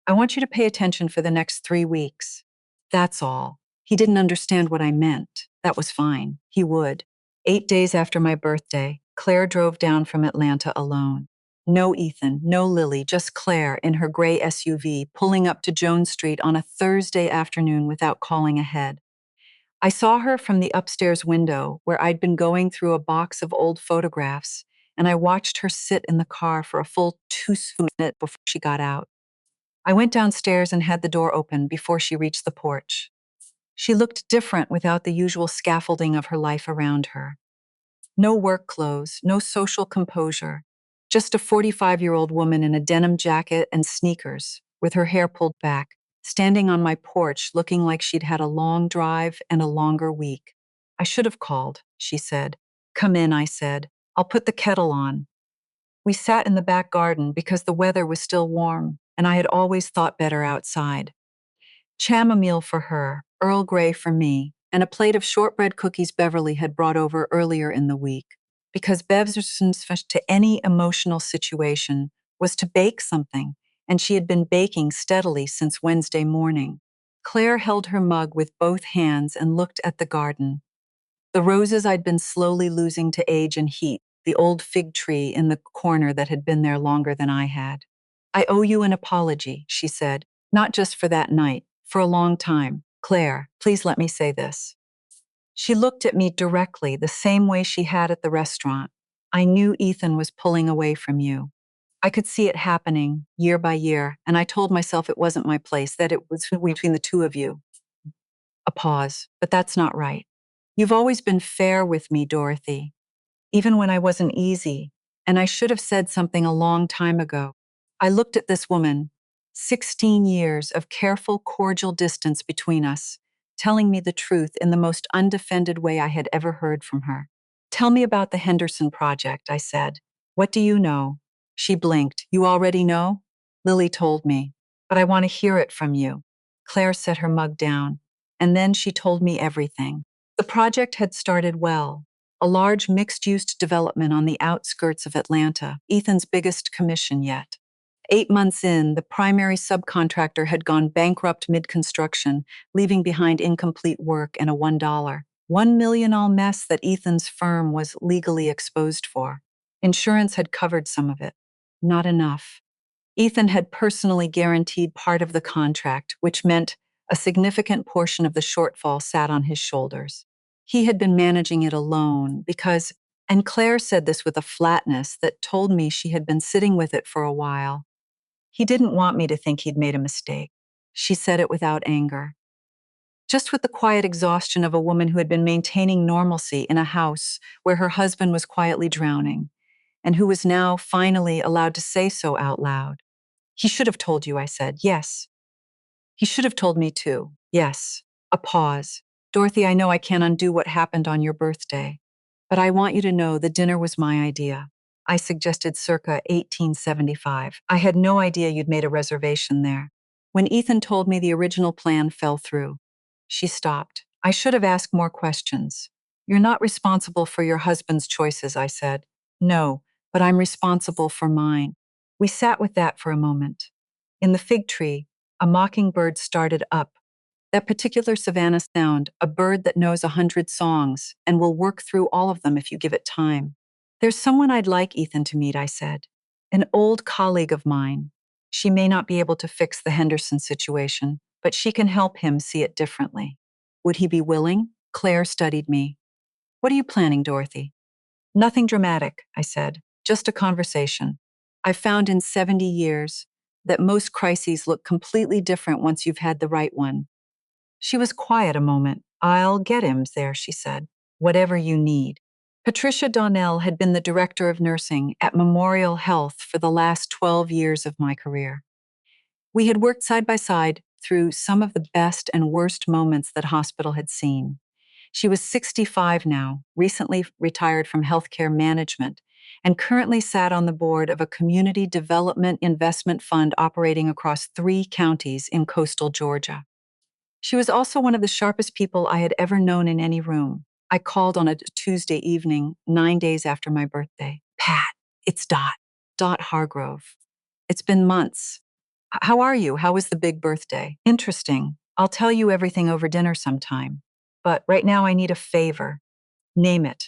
Speaker 1: I want you to pay attention for the next 3 weeks. That's all. He didn't understand what I meant. That was fine. He would. 8 days after my birthday, Claire drove down from Atlanta alone. No Ethan, no Lily, just Claire in her gray SUV pulling up to Jones Street on a Thursday afternoon without calling ahead. I saw her from the upstairs window where I'd been going through a box of old photographs, and I watched her sit in the car for a full 2 minutes before she got out. I went downstairs and had the door open before she reached the porch. She looked different without the usual scaffolding of her life around her. No work clothes, no social composure, just a 45-year-old woman in a denim jacket and sneakers, with her hair pulled back, standing on my porch looking like she'd had a long drive and a longer week. I should have called, she said. Come in, I said. I'll put the kettle on. We sat in the back garden because the weather was still warm, and I had always thought better outside. Chamomile for her, Earl Grey for me, and a plate of shortbread cookies Beverly had brought over earlier in the week, because Bev's response to any emotional situation was to bake something, and she had been baking steadily since Wednesday morning. Claire held her mug with both hands and looked at the garden. The roses I'd been slowly losing to age and heat, the old fig tree in the corner that had been there longer than I had. I owe you an apology, she said, not just for that night, for a long time. Claire, please let me say this. She looked at me directly, the same way she had at the restaurant. I knew Ethan was pulling away from you. I could see it happening, year by year, and I told myself it wasn't my place, that it was between the two of you. A pause, but that's not right. You've always been fair with me, Dorothy, even when I wasn't easy, and I should have said something a long time ago. I looked at this woman, 16 years of careful, cordial distance between us, telling me the truth in the most undefended way I had ever heard from her. Tell me about the Henderson project, I said. What do you know? She blinked. You already know? Lily told me, but I want to hear it from you. Claire set her mug down, and then she told me everything. The project had started well. A large mixed-use development on the outskirts of Atlanta, Ethan's biggest commission yet. 8 months in, the primary subcontractor had gone bankrupt mid-construction, leaving behind incomplete work and a $1 million mess that Ethan's firm was legally exposed for. Insurance had covered some of it. Not enough. Ethan had personally guaranteed part of the contract, which meant a significant portion of the shortfall sat on his shoulders. He had been managing it alone because, and Claire said this with a flatness that told me she had been sitting with it for a while. He didn't want me to think he'd made a mistake. She said it without anger. Just with the quiet exhaustion of a woman who had been maintaining normalcy in a house where her husband was quietly drowning, and who was now finally allowed to say so out loud. He should have told you, I said. Yes. He should have told me too. Yes. A pause. Dorothy, I know I can't undo what happened on your birthday, but I want you to know the dinner was my idea. I suggested circa 1875. I had no idea you'd made a reservation there. When Ethan told me the original plan fell through, she stopped. I should have asked more questions. You're not responsible for your husband's choices, I said. No, but I'm responsible for mine. We sat with that for a moment. In the fig tree, a mockingbird started up. That particular savannah sound, a bird that knows 100 songs and will work through all of them if you give it time. There's someone I'd like Ethan to meet, I said. An old colleague of mine. She may not be able to fix the Henderson situation, but she can help him see it differently. Would he be willing? Claire studied me. What are you planning, Dorothy? Nothing dramatic, I said. Just a conversation. I've found in 70 years that most crises look completely different once you've had the right one. She was quiet a moment. I'll get him there, she said. Whatever you need. Patricia Donnell had been the director of nursing at Memorial Health for the last 12 years of my career. We had worked side by side through some of the best and worst moments that hospital had seen. She was 65 now, recently retired from healthcare management, and currently sat on the board of a community development investment fund operating across 3 counties in coastal Georgia. She was also one of the sharpest people I had ever known in any room. I called on a Tuesday evening, 9 days after my birthday. Pat, it's Dot. Dot Hargrove. It's been months. How are you? How was the big birthday? Interesting. I'll tell you everything over dinner sometime. But right now I need a favor. Name it.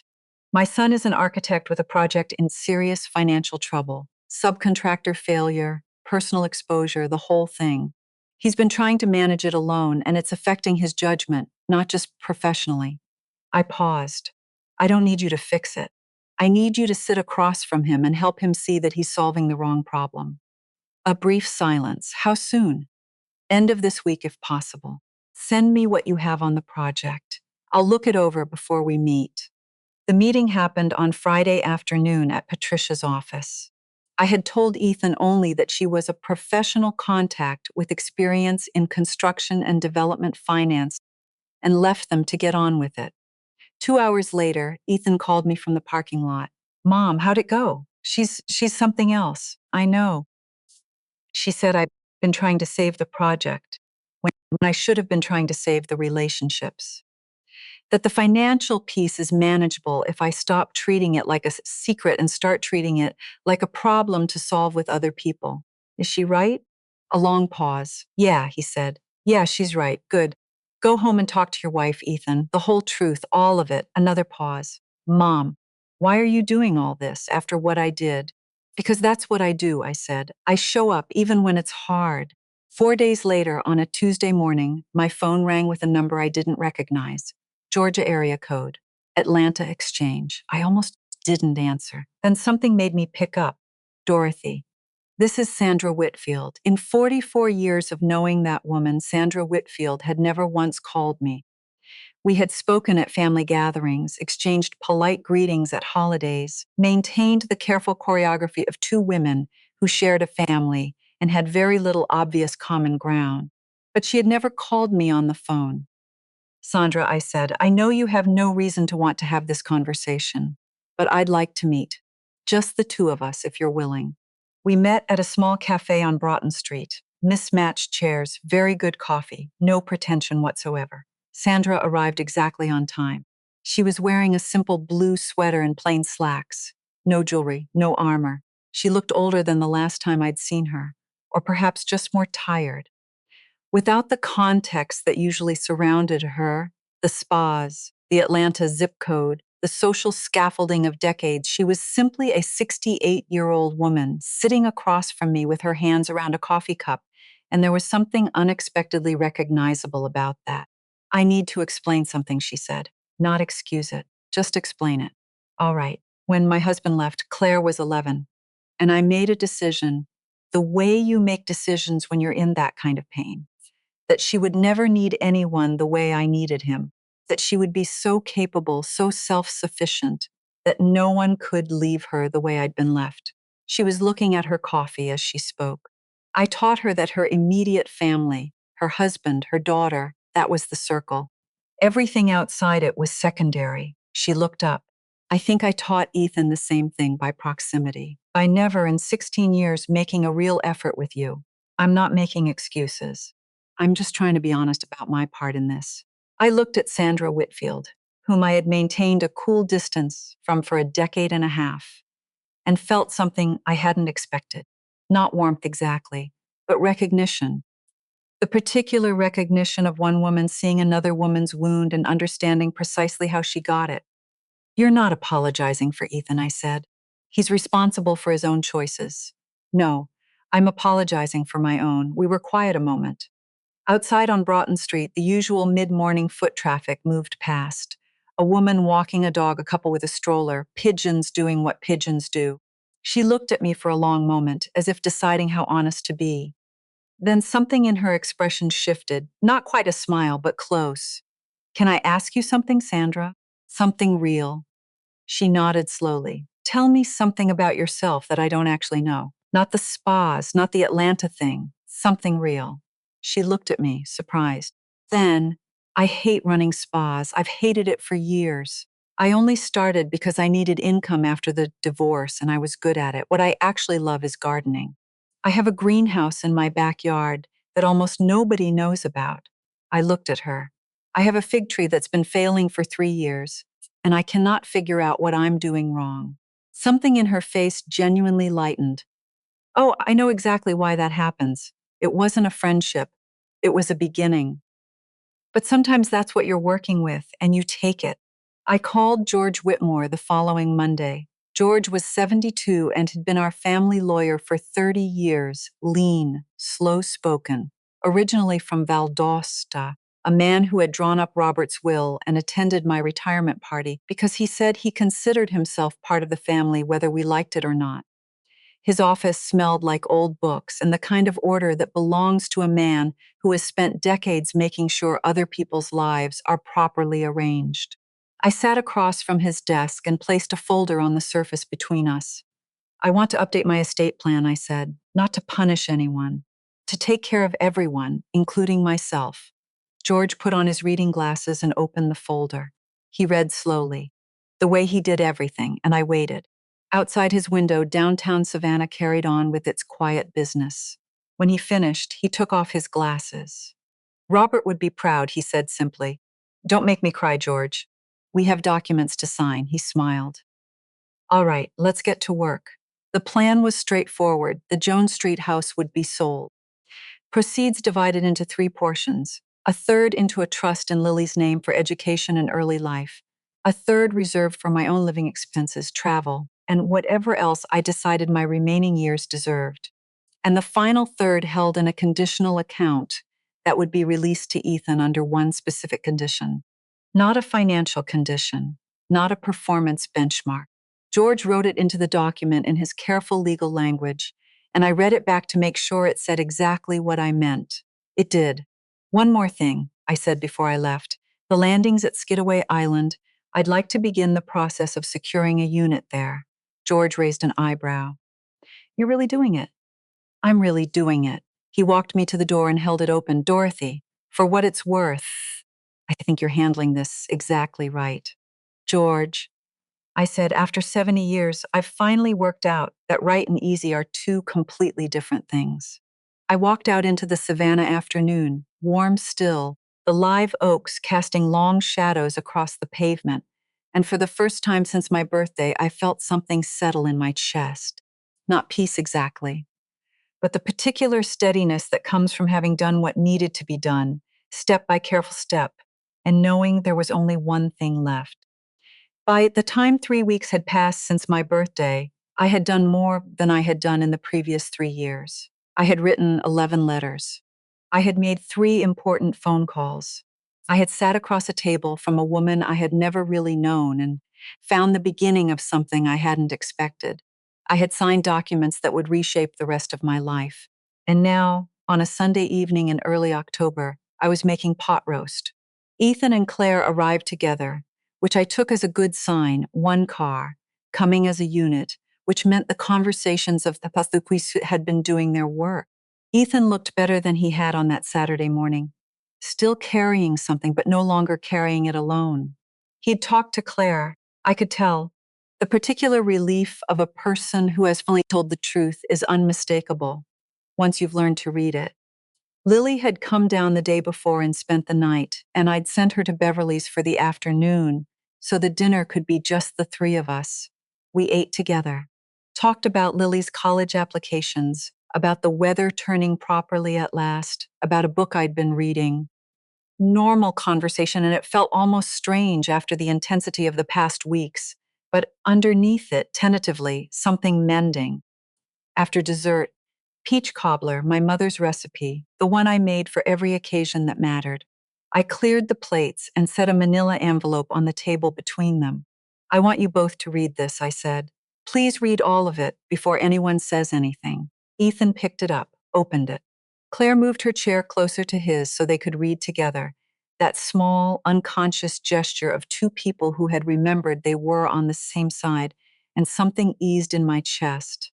Speaker 1: My son is an architect with a project in serious financial trouble. Subcontractor failure, personal exposure, the whole thing. He's been trying to manage it alone, and it's affecting his judgment, not just professionally. I paused. I don't need you to fix it. I need you to sit across from him and help him see that he's solving the wrong problem. A brief silence. How soon? End of this week if possible. Send me what you have on the project. I'll look it over before we meet. The meeting happened on Friday afternoon at Patricia's office. I had told Ethan only that she was a professional contact with experience in construction and development finance and left them to get on with it. 2 hours later, Ethan called me from the parking lot. Mom, how'd it go? She's something else. I know. She said I've been trying to save the project when I should have been trying to save the relationships. That the financial piece is manageable if I stop treating it like a secret and start treating it like a problem to solve with other people. Is she right? A long pause. Yeah, he said. Yeah, she's right. Good. Go home and talk to your wife, Ethan. The whole truth, all of it. Another pause. Mom, why are you doing all this after what I did? Because that's what I do, I said. I show up even when it's hard. 4 days later, on a Tuesday morning, my phone rang with a number I didn't recognize. Georgia area code, Atlanta Exchange. I almost didn't answer. Then something made me pick up. Dorothy. This is Sandra Whitfield. In 44 years of knowing that woman, Sandra Whitfield had never once called me. We had spoken at family gatherings, exchanged polite greetings at holidays, maintained the careful choreography of 2 women who shared a family and had very little obvious common ground. But she had never called me on the phone. Sandra, I said, I know you have no reason to want to have this conversation, but I'd like to meet. Just the 2 of us, if you're willing. We met at a small cafe on Broughton Street. Mismatched chairs, very good coffee, no pretension whatsoever. Sandra arrived exactly on time. She was wearing a simple blue sweater and plain slacks. No jewelry, no armor. She looked older than the last time I'd seen her, or perhaps just more tired. Without the context that usually surrounded her, the spas, the Atlanta zip code, the social scaffolding of decades, she was simply a 68-year-old woman sitting across from me with her hands around a coffee cup, and there was something unexpectedly recognizable about that. I need to explain something, she said. Not excuse it, just explain it. All right. When my husband left, Claire was 11, and I made a decision, the way you make decisions when you're in that kind of pain, that she would never need anyone the way I needed him, that she would be so capable, so self-sufficient, that no one could leave her the way I'd been left. She was looking at her coffee as she spoke. I taught her that her immediate family, her husband, her daughter, that was the circle. Everything outside it was secondary. She looked up. I think I taught Ethan the same thing by proximity. By never in 16 years making a real effort with you. I'm not making excuses. I'm just trying to be honest about my part in this. I looked at Sandra Whitfield, whom I had maintained a cool distance from for a decade and a half, and felt something I hadn't expected. Not warmth exactly, but recognition. The particular recognition of one woman seeing another woman's wound and understanding precisely how she got it. You're not apologizing for Ethan, I said. He's responsible for his own choices. No, I'm apologizing for my own. We were quiet a moment. Outside on Broughton Street, the usual mid-morning foot traffic moved past. A woman walking a dog, a couple with a stroller, pigeons doing what pigeons do. She looked at me for a long moment, as if deciding how honest to be. Then something in her expression shifted, not quite a smile, but close. Can I ask you something, Sandra? Something real. She nodded slowly. Tell me something about yourself that I don't actually know. Not the spas, not the Atlanta thing. Something real. She looked at me, surprised. Then, I hate running spas. I've hated it for years. I only started because I needed income after the divorce and I was good at it. What I actually love is gardening. I have a greenhouse in my backyard that almost nobody knows about. I looked at her. I have a fig tree that's been failing for 3 years, and I cannot figure out what I'm doing wrong. Something in her face genuinely lightened. Oh, I know exactly why that happens. It wasn't a friendship. It was a beginning. But sometimes that's what you're working with, and you take it. I called George Whitmore the following Monday. George was 72 and had been our family lawyer for 30 years, lean, slow-spoken, originally from Valdosta, a man who had drawn up Robert's will and attended my retirement party because he said he considered himself part of the family whether we liked it or not. His office smelled like old books and the kind of order that belongs to a man who has spent decades making sure other people's lives are properly arranged. I sat across from his desk and placed a folder on the surface between us. I want to update my estate plan, I said, not to punish anyone, to take care of everyone, including myself. George put on his reading glasses and opened the folder. He read slowly, the way he did everything, and I waited. Outside his window, downtown Savannah carried on with its quiet business. When he finished, he took off his glasses. Robert would be proud, he said simply. Don't make me cry, George. We have documents to sign, he smiled. All right, let's get to work. The plan was straightforward. The Jones Street house would be sold. Proceeds divided into 3 portions. A third into a trust in Lily's name for education and early life. A third reserved for my own living expenses, travel, and whatever else I decided my remaining years deserved. And the final third held in a conditional account that would be released to Ethan under one specific condition. Not a financial condition, not a performance benchmark. George wrote it into the document in his careful legal language, and I read it back to make sure it said exactly what I meant. It did. One more thing, I said before I left. The landings at Skidaway Island, I'd like to begin the process of securing a unit there. George raised an eyebrow. You're really doing it? I'm really doing it. He walked me to the door and held it open. Dorothy, for what it's worth, I think you're handling this exactly right. George, I said, after 70 years, I've finally worked out that right and easy are 2 completely different things. I walked out into the Savannah afternoon, warm still, the live oaks casting long shadows across the pavement, and for the first time since my birthday, I felt something settle in my chest. Not peace exactly, but the particular steadiness that comes from having done what needed to be done, step by careful step, and knowing there was only one thing left. By the time 3 weeks had passed since my birthday, I had done more than I had done in the previous 3 years. I had written 11 letters. I had made 3 important phone calls. I had sat across a table from a woman I had never really known and found the beginning of something I hadn't expected. I had signed documents that would reshape the rest of my life. And now, on a Sunday evening in early October, I was making pot roast. Ethan and Claire arrived together, which I took as a good sign, one car, coming as a unit, which meant the conversations of the Pathuquis had been doing their work. Ethan looked better than he had on that Saturday morning, still carrying something, but no longer carrying it alone. He'd talked to Claire. I could tell The particular relief of a person who has finally told the truth is unmistakable once you've learned to read it. Lily had come down the day before and spent the night, and I'd sent her to Beverly's for the afternoon so the dinner could be just the three of us. We ate together, talked about Lily's college applications, about the weather turning properly at last, about a book I'd been reading. Normal conversation, and it felt almost strange after the intensity of the past weeks, but underneath it, tentatively, something mending. After dessert, peach cobbler, my mother's recipe, the one I made for every occasion that mattered. I cleared the plates and set a manila envelope on the table between them. I want you both to read this, I said. Please read all of it before anyone says anything. Ethan picked it up, opened it. Claire moved her chair closer to his so they could read together. That small, unconscious gesture of two people who had remembered they were on the same side, and something eased in my chest.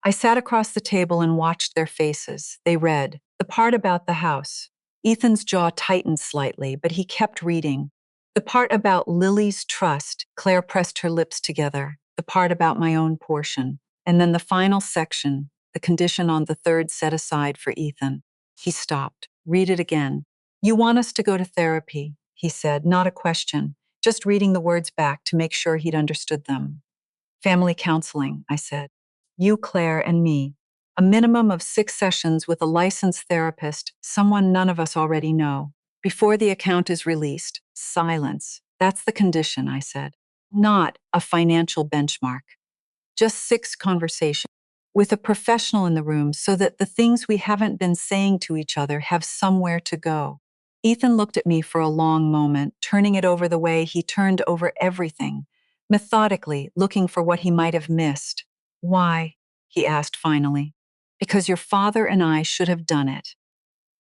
Speaker 1: I sat across the table and watched their faces. They read, the part about the house. Ethan's jaw tightened slightly, but he kept reading. The part about Lily's trust. Claire pressed her lips together. The part about my own portion. And then the final section, the condition on the third set aside for Ethan. He stopped. Read it again. You want us to go to therapy, he said, not a question, just reading the words back to make sure he'd understood them. Family counseling, I said. You, Claire, and me. A minimum of 6 sessions with a licensed therapist, someone none of us already know. Before the account is released, silence. That's the condition, I said. Not a financial benchmark. Just 6 conversations with a professional in the room so that the things we haven't been saying to each other have somewhere to go. Ethan looked at me for a long moment, turning it over the way he turned over everything, methodically looking for what he might have missed. Why? He asked finally. Because your father and I should have done it.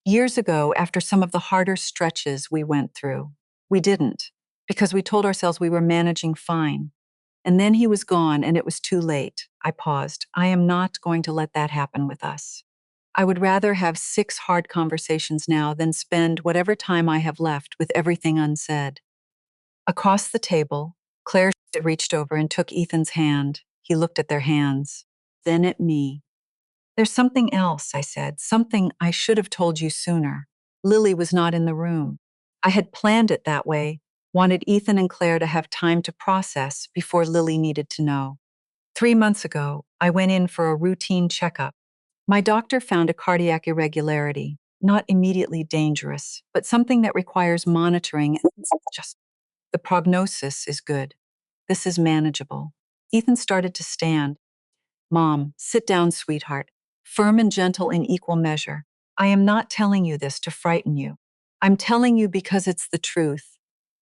Speaker 1: Years ago, after some of the harder stretches we went through, we didn't, because we told ourselves we were managing fine. And then he was gone and it was too late. I paused. I am not going to let that happen with us. I would rather have 6 hard conversations now than spend whatever time I have left with everything unsaid. Across the table, Claire reached over and took Ethan's hand. He looked at their hands, then at me. There's something else, I said, something I should have told you sooner. Lily was not in the room. I had planned it that way, wanted Ethan and Claire to have time to process before Lily needed to know. 3 months ago, I went in for a routine checkup. My doctor found a cardiac irregularity, not immediately dangerous, but something that requires monitoring and just the prognosis is good. This is manageable. Ethan started to stand. Mom, sit down, sweetheart. Firm and gentle in equal measure. I am not telling you this to frighten you. I'm telling you because it's the truth.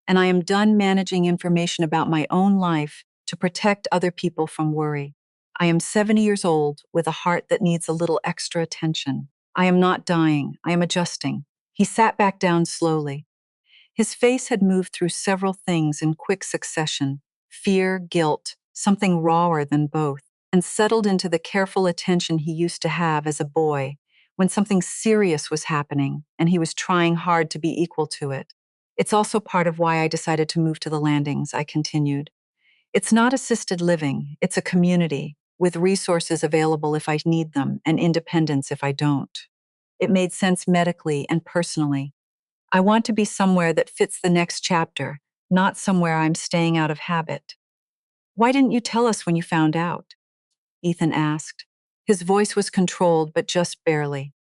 Speaker 1: And I am done managing information about my own life to protect other people from worry. I am 70 years old with a heart that needs a little extra attention. I am not dying. I am adjusting. He sat back down slowly. His face had moved through several things in quick succession: fear, guilt, something rawer than both, and settled into the careful attention he used to have as a boy when something serious was happening and he was trying hard to be equal to it. It's also part of why I decided to move to the Landings, I continued. It's not assisted living, it's a community, with resources available if I need them and independence if I don't. It made sense medically and personally. I want to be somewhere that fits the next chapter, not somewhere I'm staying out of habit. Why didn't you tell us when you found out? Ethan asked. His voice was controlled, but just barely.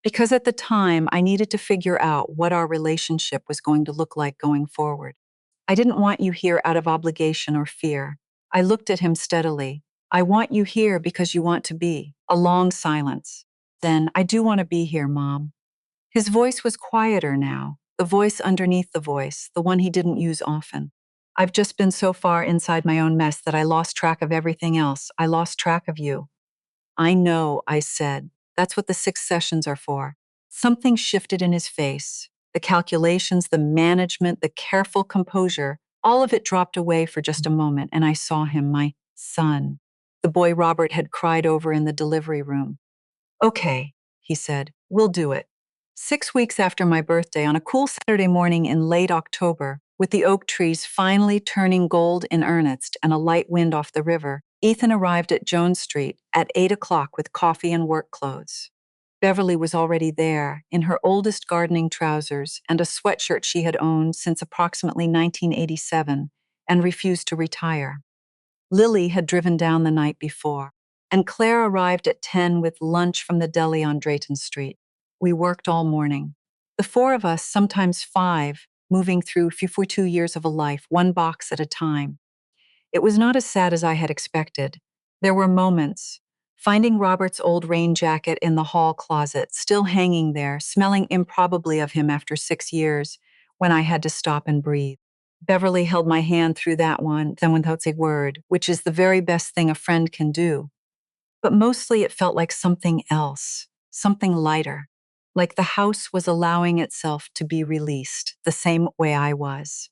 Speaker 1: Because at the time, I needed to figure out what our relationship was going to look like going forward. I didn't want you here out of obligation or fear. I looked at him steadily. I want you here because you want to be. A long silence. Then, I do want to be here, Mom. His voice was quieter now, the voice underneath the voice, the one he didn't use often. I've just been so far inside my own mess that I lost track of everything else. I lost track of you. I know, I said. That's what the 6 sessions are for. Something shifted in his face. The calculations, the management, the careful composure, all of it dropped away for just a moment, and I saw him, my son. The boy Robert had cried over in the delivery room. Okay, he said, we'll do it. 6 weeks after my birthday, on a cool Saturday morning in late October, With the oak trees finally turning gold in earnest and a light wind off the river, Ethan arrived at Jones Street at 8 o'clock with coffee and work clothes. Beverly was already there, in her oldest gardening trousers and a sweatshirt she had owned since approximately 1987 and refused to retire. Lily had driven down the night before, and Claire arrived at 10 with lunch from the deli on Drayton Street. We worked all morning. The four of us, sometimes five, moving through 52 years of a life, one box at a time. It was not as sad as I had expected. There were moments. Finding Robert's old rain jacket in the hall closet, still hanging there, smelling improbably of him after 6 years, when I had to stop and breathe. Beverly held my hand through that one, then without a word, which is the very best thing a friend can do. But mostly it felt like something else, something lighter, like the house was allowing itself to be released, the same way I was.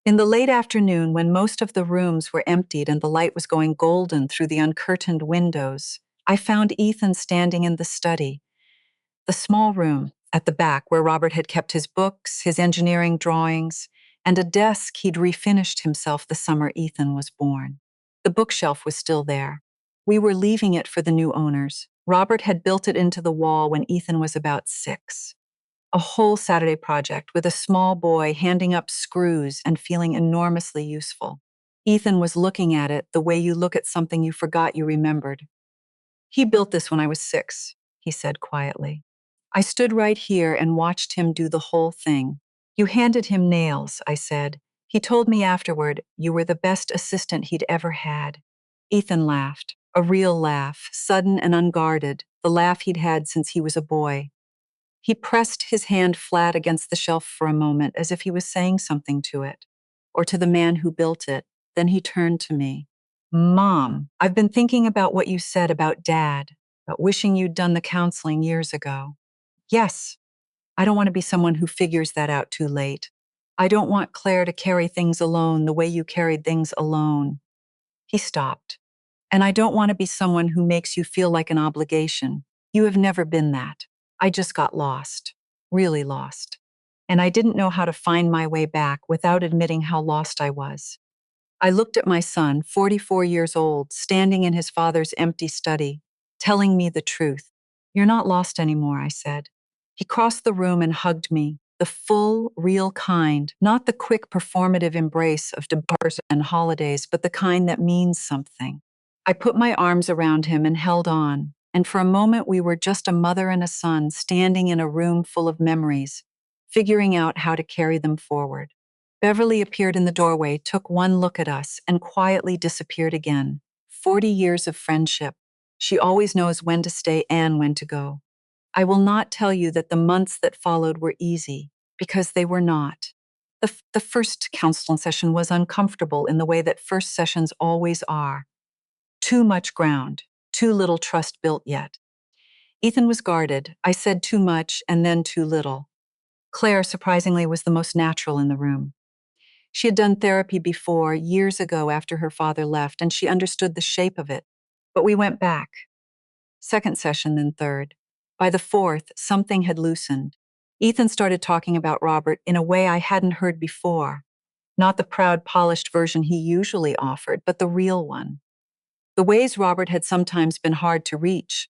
Speaker 1: In the late afternoon, when most of the rooms were emptied and the light was going golden through the uncurtained windows, I found Ethan standing in the study, the small room at the back where Robert had kept his books, his engineering drawings, and a desk he'd refinished himself the summer Ethan was born. The bookshelf was still there. We were leaving it for the new owners. Robert had built it into the wall when Ethan was about 6. A whole Saturday project with a small boy handing up screws and feeling enormously useful. Ethan was looking at it the way you look at something you forgot you remembered. "He built this when I was 6, he said quietly. I stood right here and watched him do the whole thing. "You handed him nails," I said. "He told me afterward you were the best assistant he'd ever had." Ethan laughed, a real laugh, sudden and unguarded, the laugh he'd had since he was a boy. He pressed his hand flat against the shelf for a moment as if he was saying something to it, or to the man who built it. Then he turned to me. "Mom, I've been thinking about what you said about Dad, about wishing you'd done the counseling years ago. Yes, I don't want to be someone who figures that out too late. I don't want Claire to carry things alone the way you carried things alone." He stopped. "And I don't want to be someone who makes you feel like an obligation. You have never been that. I just got lost, really lost. And I didn't know how to find my way back without admitting how lost I was." I looked at my son, 44 years old, standing in his father's empty study, telling me the truth. "You're not lost anymore," I said. He crossed the room and hugged me, the full, real kind, not the quick performative embrace of bars and holidays, but the kind that means something. I put my arms around him and held on, and for a moment we were just a mother and a son standing in a room full of memories, figuring out how to carry them forward. Beverly appeared in the doorway, took one look at us, and quietly disappeared again. 40 years of friendship. She always knows when to stay and when to go. I will not tell you that the months that followed were easy, because they were not. The first counseling session was uncomfortable in the way that first sessions always are. Too much ground, too little trust built yet. Ethan was guarded. I said too much and then too little. Claire, surprisingly, was the most natural in the room. She had done therapy before, years ago after her father left, and she understood the shape of it. But we went back. Second session, then third. By the fourth, something had loosened. Ethan started talking about Robert in a way I hadn't heard before. Not the proud, polished version he usually offered, but the real one. The ways Robert had sometimes been hard to reach.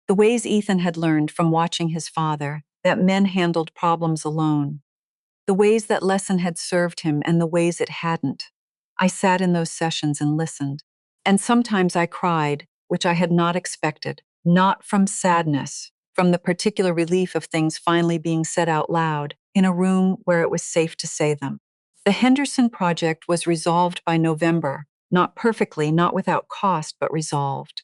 Speaker 1: The ways Ethan had learned from watching his father, that men handled problems alone. The ways that lesson had served him and the ways it hadn't. I sat in those sessions and listened. And sometimes I cried, which I had not expected, not from sadness, from the particular relief of things finally being said out loud, in a room where it was safe to say them. The Henderson project was resolved by November, not perfectly, not without cost, but resolved.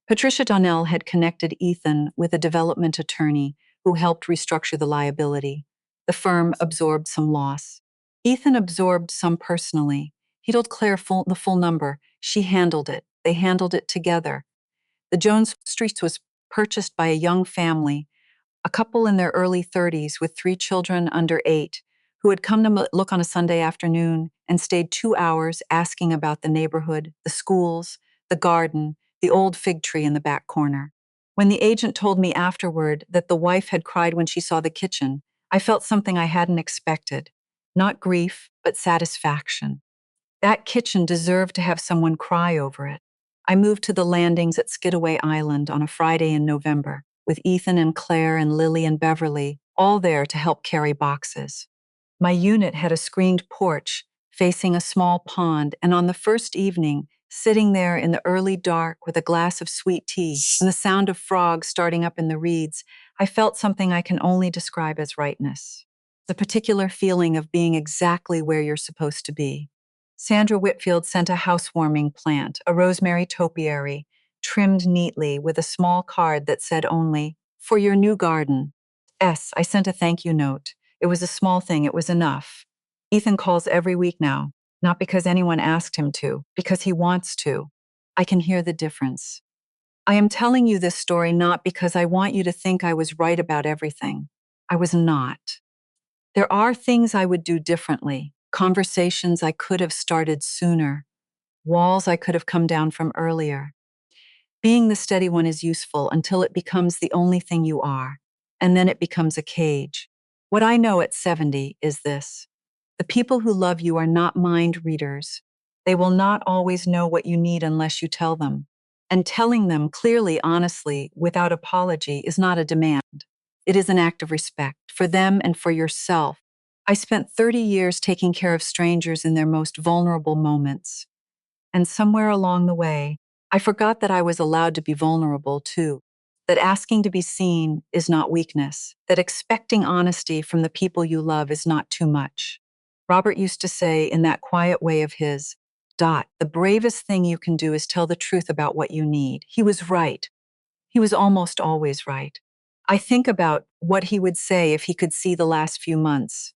Speaker 1: Patricia Donnell had connected Ethan with a development attorney who helped restructure the liability. The firm absorbed some loss. Ethan absorbed some personally. He told Claire the full number. She handled it. They handled it together. The Jones Streets was purchased by a young family, a couple in their early 30s with 3 children under 8, who had come to look on a Sunday afternoon and stayed 2 hours asking about the neighborhood, the schools, the garden, the old fig tree in the back corner. When the agent told me afterward that the wife had cried when she saw the kitchen, I felt something I hadn't expected. Not grief, but satisfaction. That kitchen deserved to have someone cry over it. I moved to the landings at Skidaway Island on a Friday in November, with Ethan and Claire and Lily and Beverly all there to help carry boxes. My unit had a screened porch facing a small pond, and on the first evening, sitting there in the early dark with a glass of sweet tea and the sound of frogs starting up in the reeds, I felt something I can only describe as rightness. The particular feeling of being exactly where you're supposed to be. Sandra Whitfield sent a housewarming plant, a rosemary topiary, trimmed neatly with a small card that said only, "For your new garden." I sent a thank you note. It was a small thing, it was enough. Ethan calls every week now, not because anyone asked him to, because he wants to. I can hear the difference. I am telling you this story not because I want you to think I was right about everything. I was not. There are things I would do differently, conversations I could have started sooner, walls I could have come down from earlier. Being the steady one is useful until it becomes the only thing you are, and then it becomes a cage. What I know at 70 is this. The people who love you are not mind readers. They will not always know what you need unless you tell them. And telling them clearly, honestly, without apology is not a demand. It is an act of respect for them and for yourself. I spent 30 years taking care of strangers in their most vulnerable moments. And somewhere along the way, I forgot that I was allowed to be vulnerable too, that asking to be seen is not weakness, that expecting honesty from the people you love is not too much. Robert used to say in that quiet way of his, the bravest thing you can do is tell the truth about what you need. He was right. He was almost always right. I think about what he would say if he could see the last few months.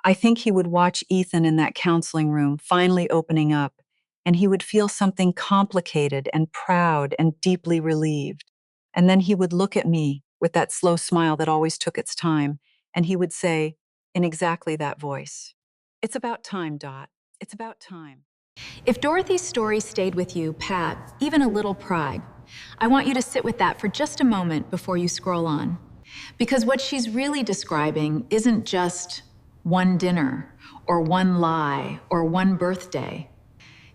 Speaker 1: I think he would watch Ethan in that counseling room finally opening up, and he would feel something complicated and proud and deeply relieved. And then he would look at me with that slow smile that always took its time, and he would say, in exactly that voice, "It's about time, Dot. It's about time."
Speaker 2: If Dorothy's story stayed with you, Pat, even a little pride, I want you to sit with that for just a moment before you scroll on. Because what she's really describing isn't just one dinner, or one lie, or one birthday.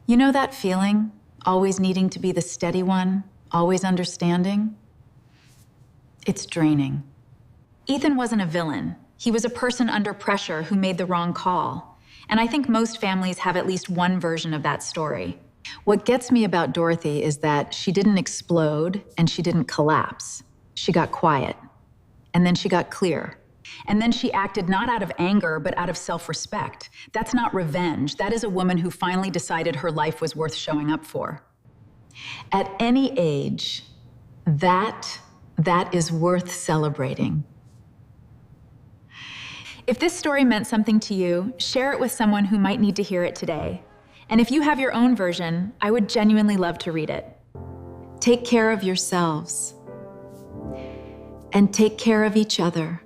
Speaker 2: You know that feeling? Always needing to be the steady one, always understanding? It's draining. Ethan wasn't a villain. He was a person under pressure who made the wrong call. And I think most families have at least one version of that story. What gets me about Dorothy is that she didn't explode and she didn't collapse. She got quiet. And then she got clear. And then she acted not out of anger, but out of self-respect. That's not revenge. That is a woman who finally decided her life was worth showing up for. At any age, that is worth celebrating. If this story meant something to you, share it with someone who might need to hear it today. And if you have your own version, I would genuinely love to read it. Take care of yourselves and take care of each other.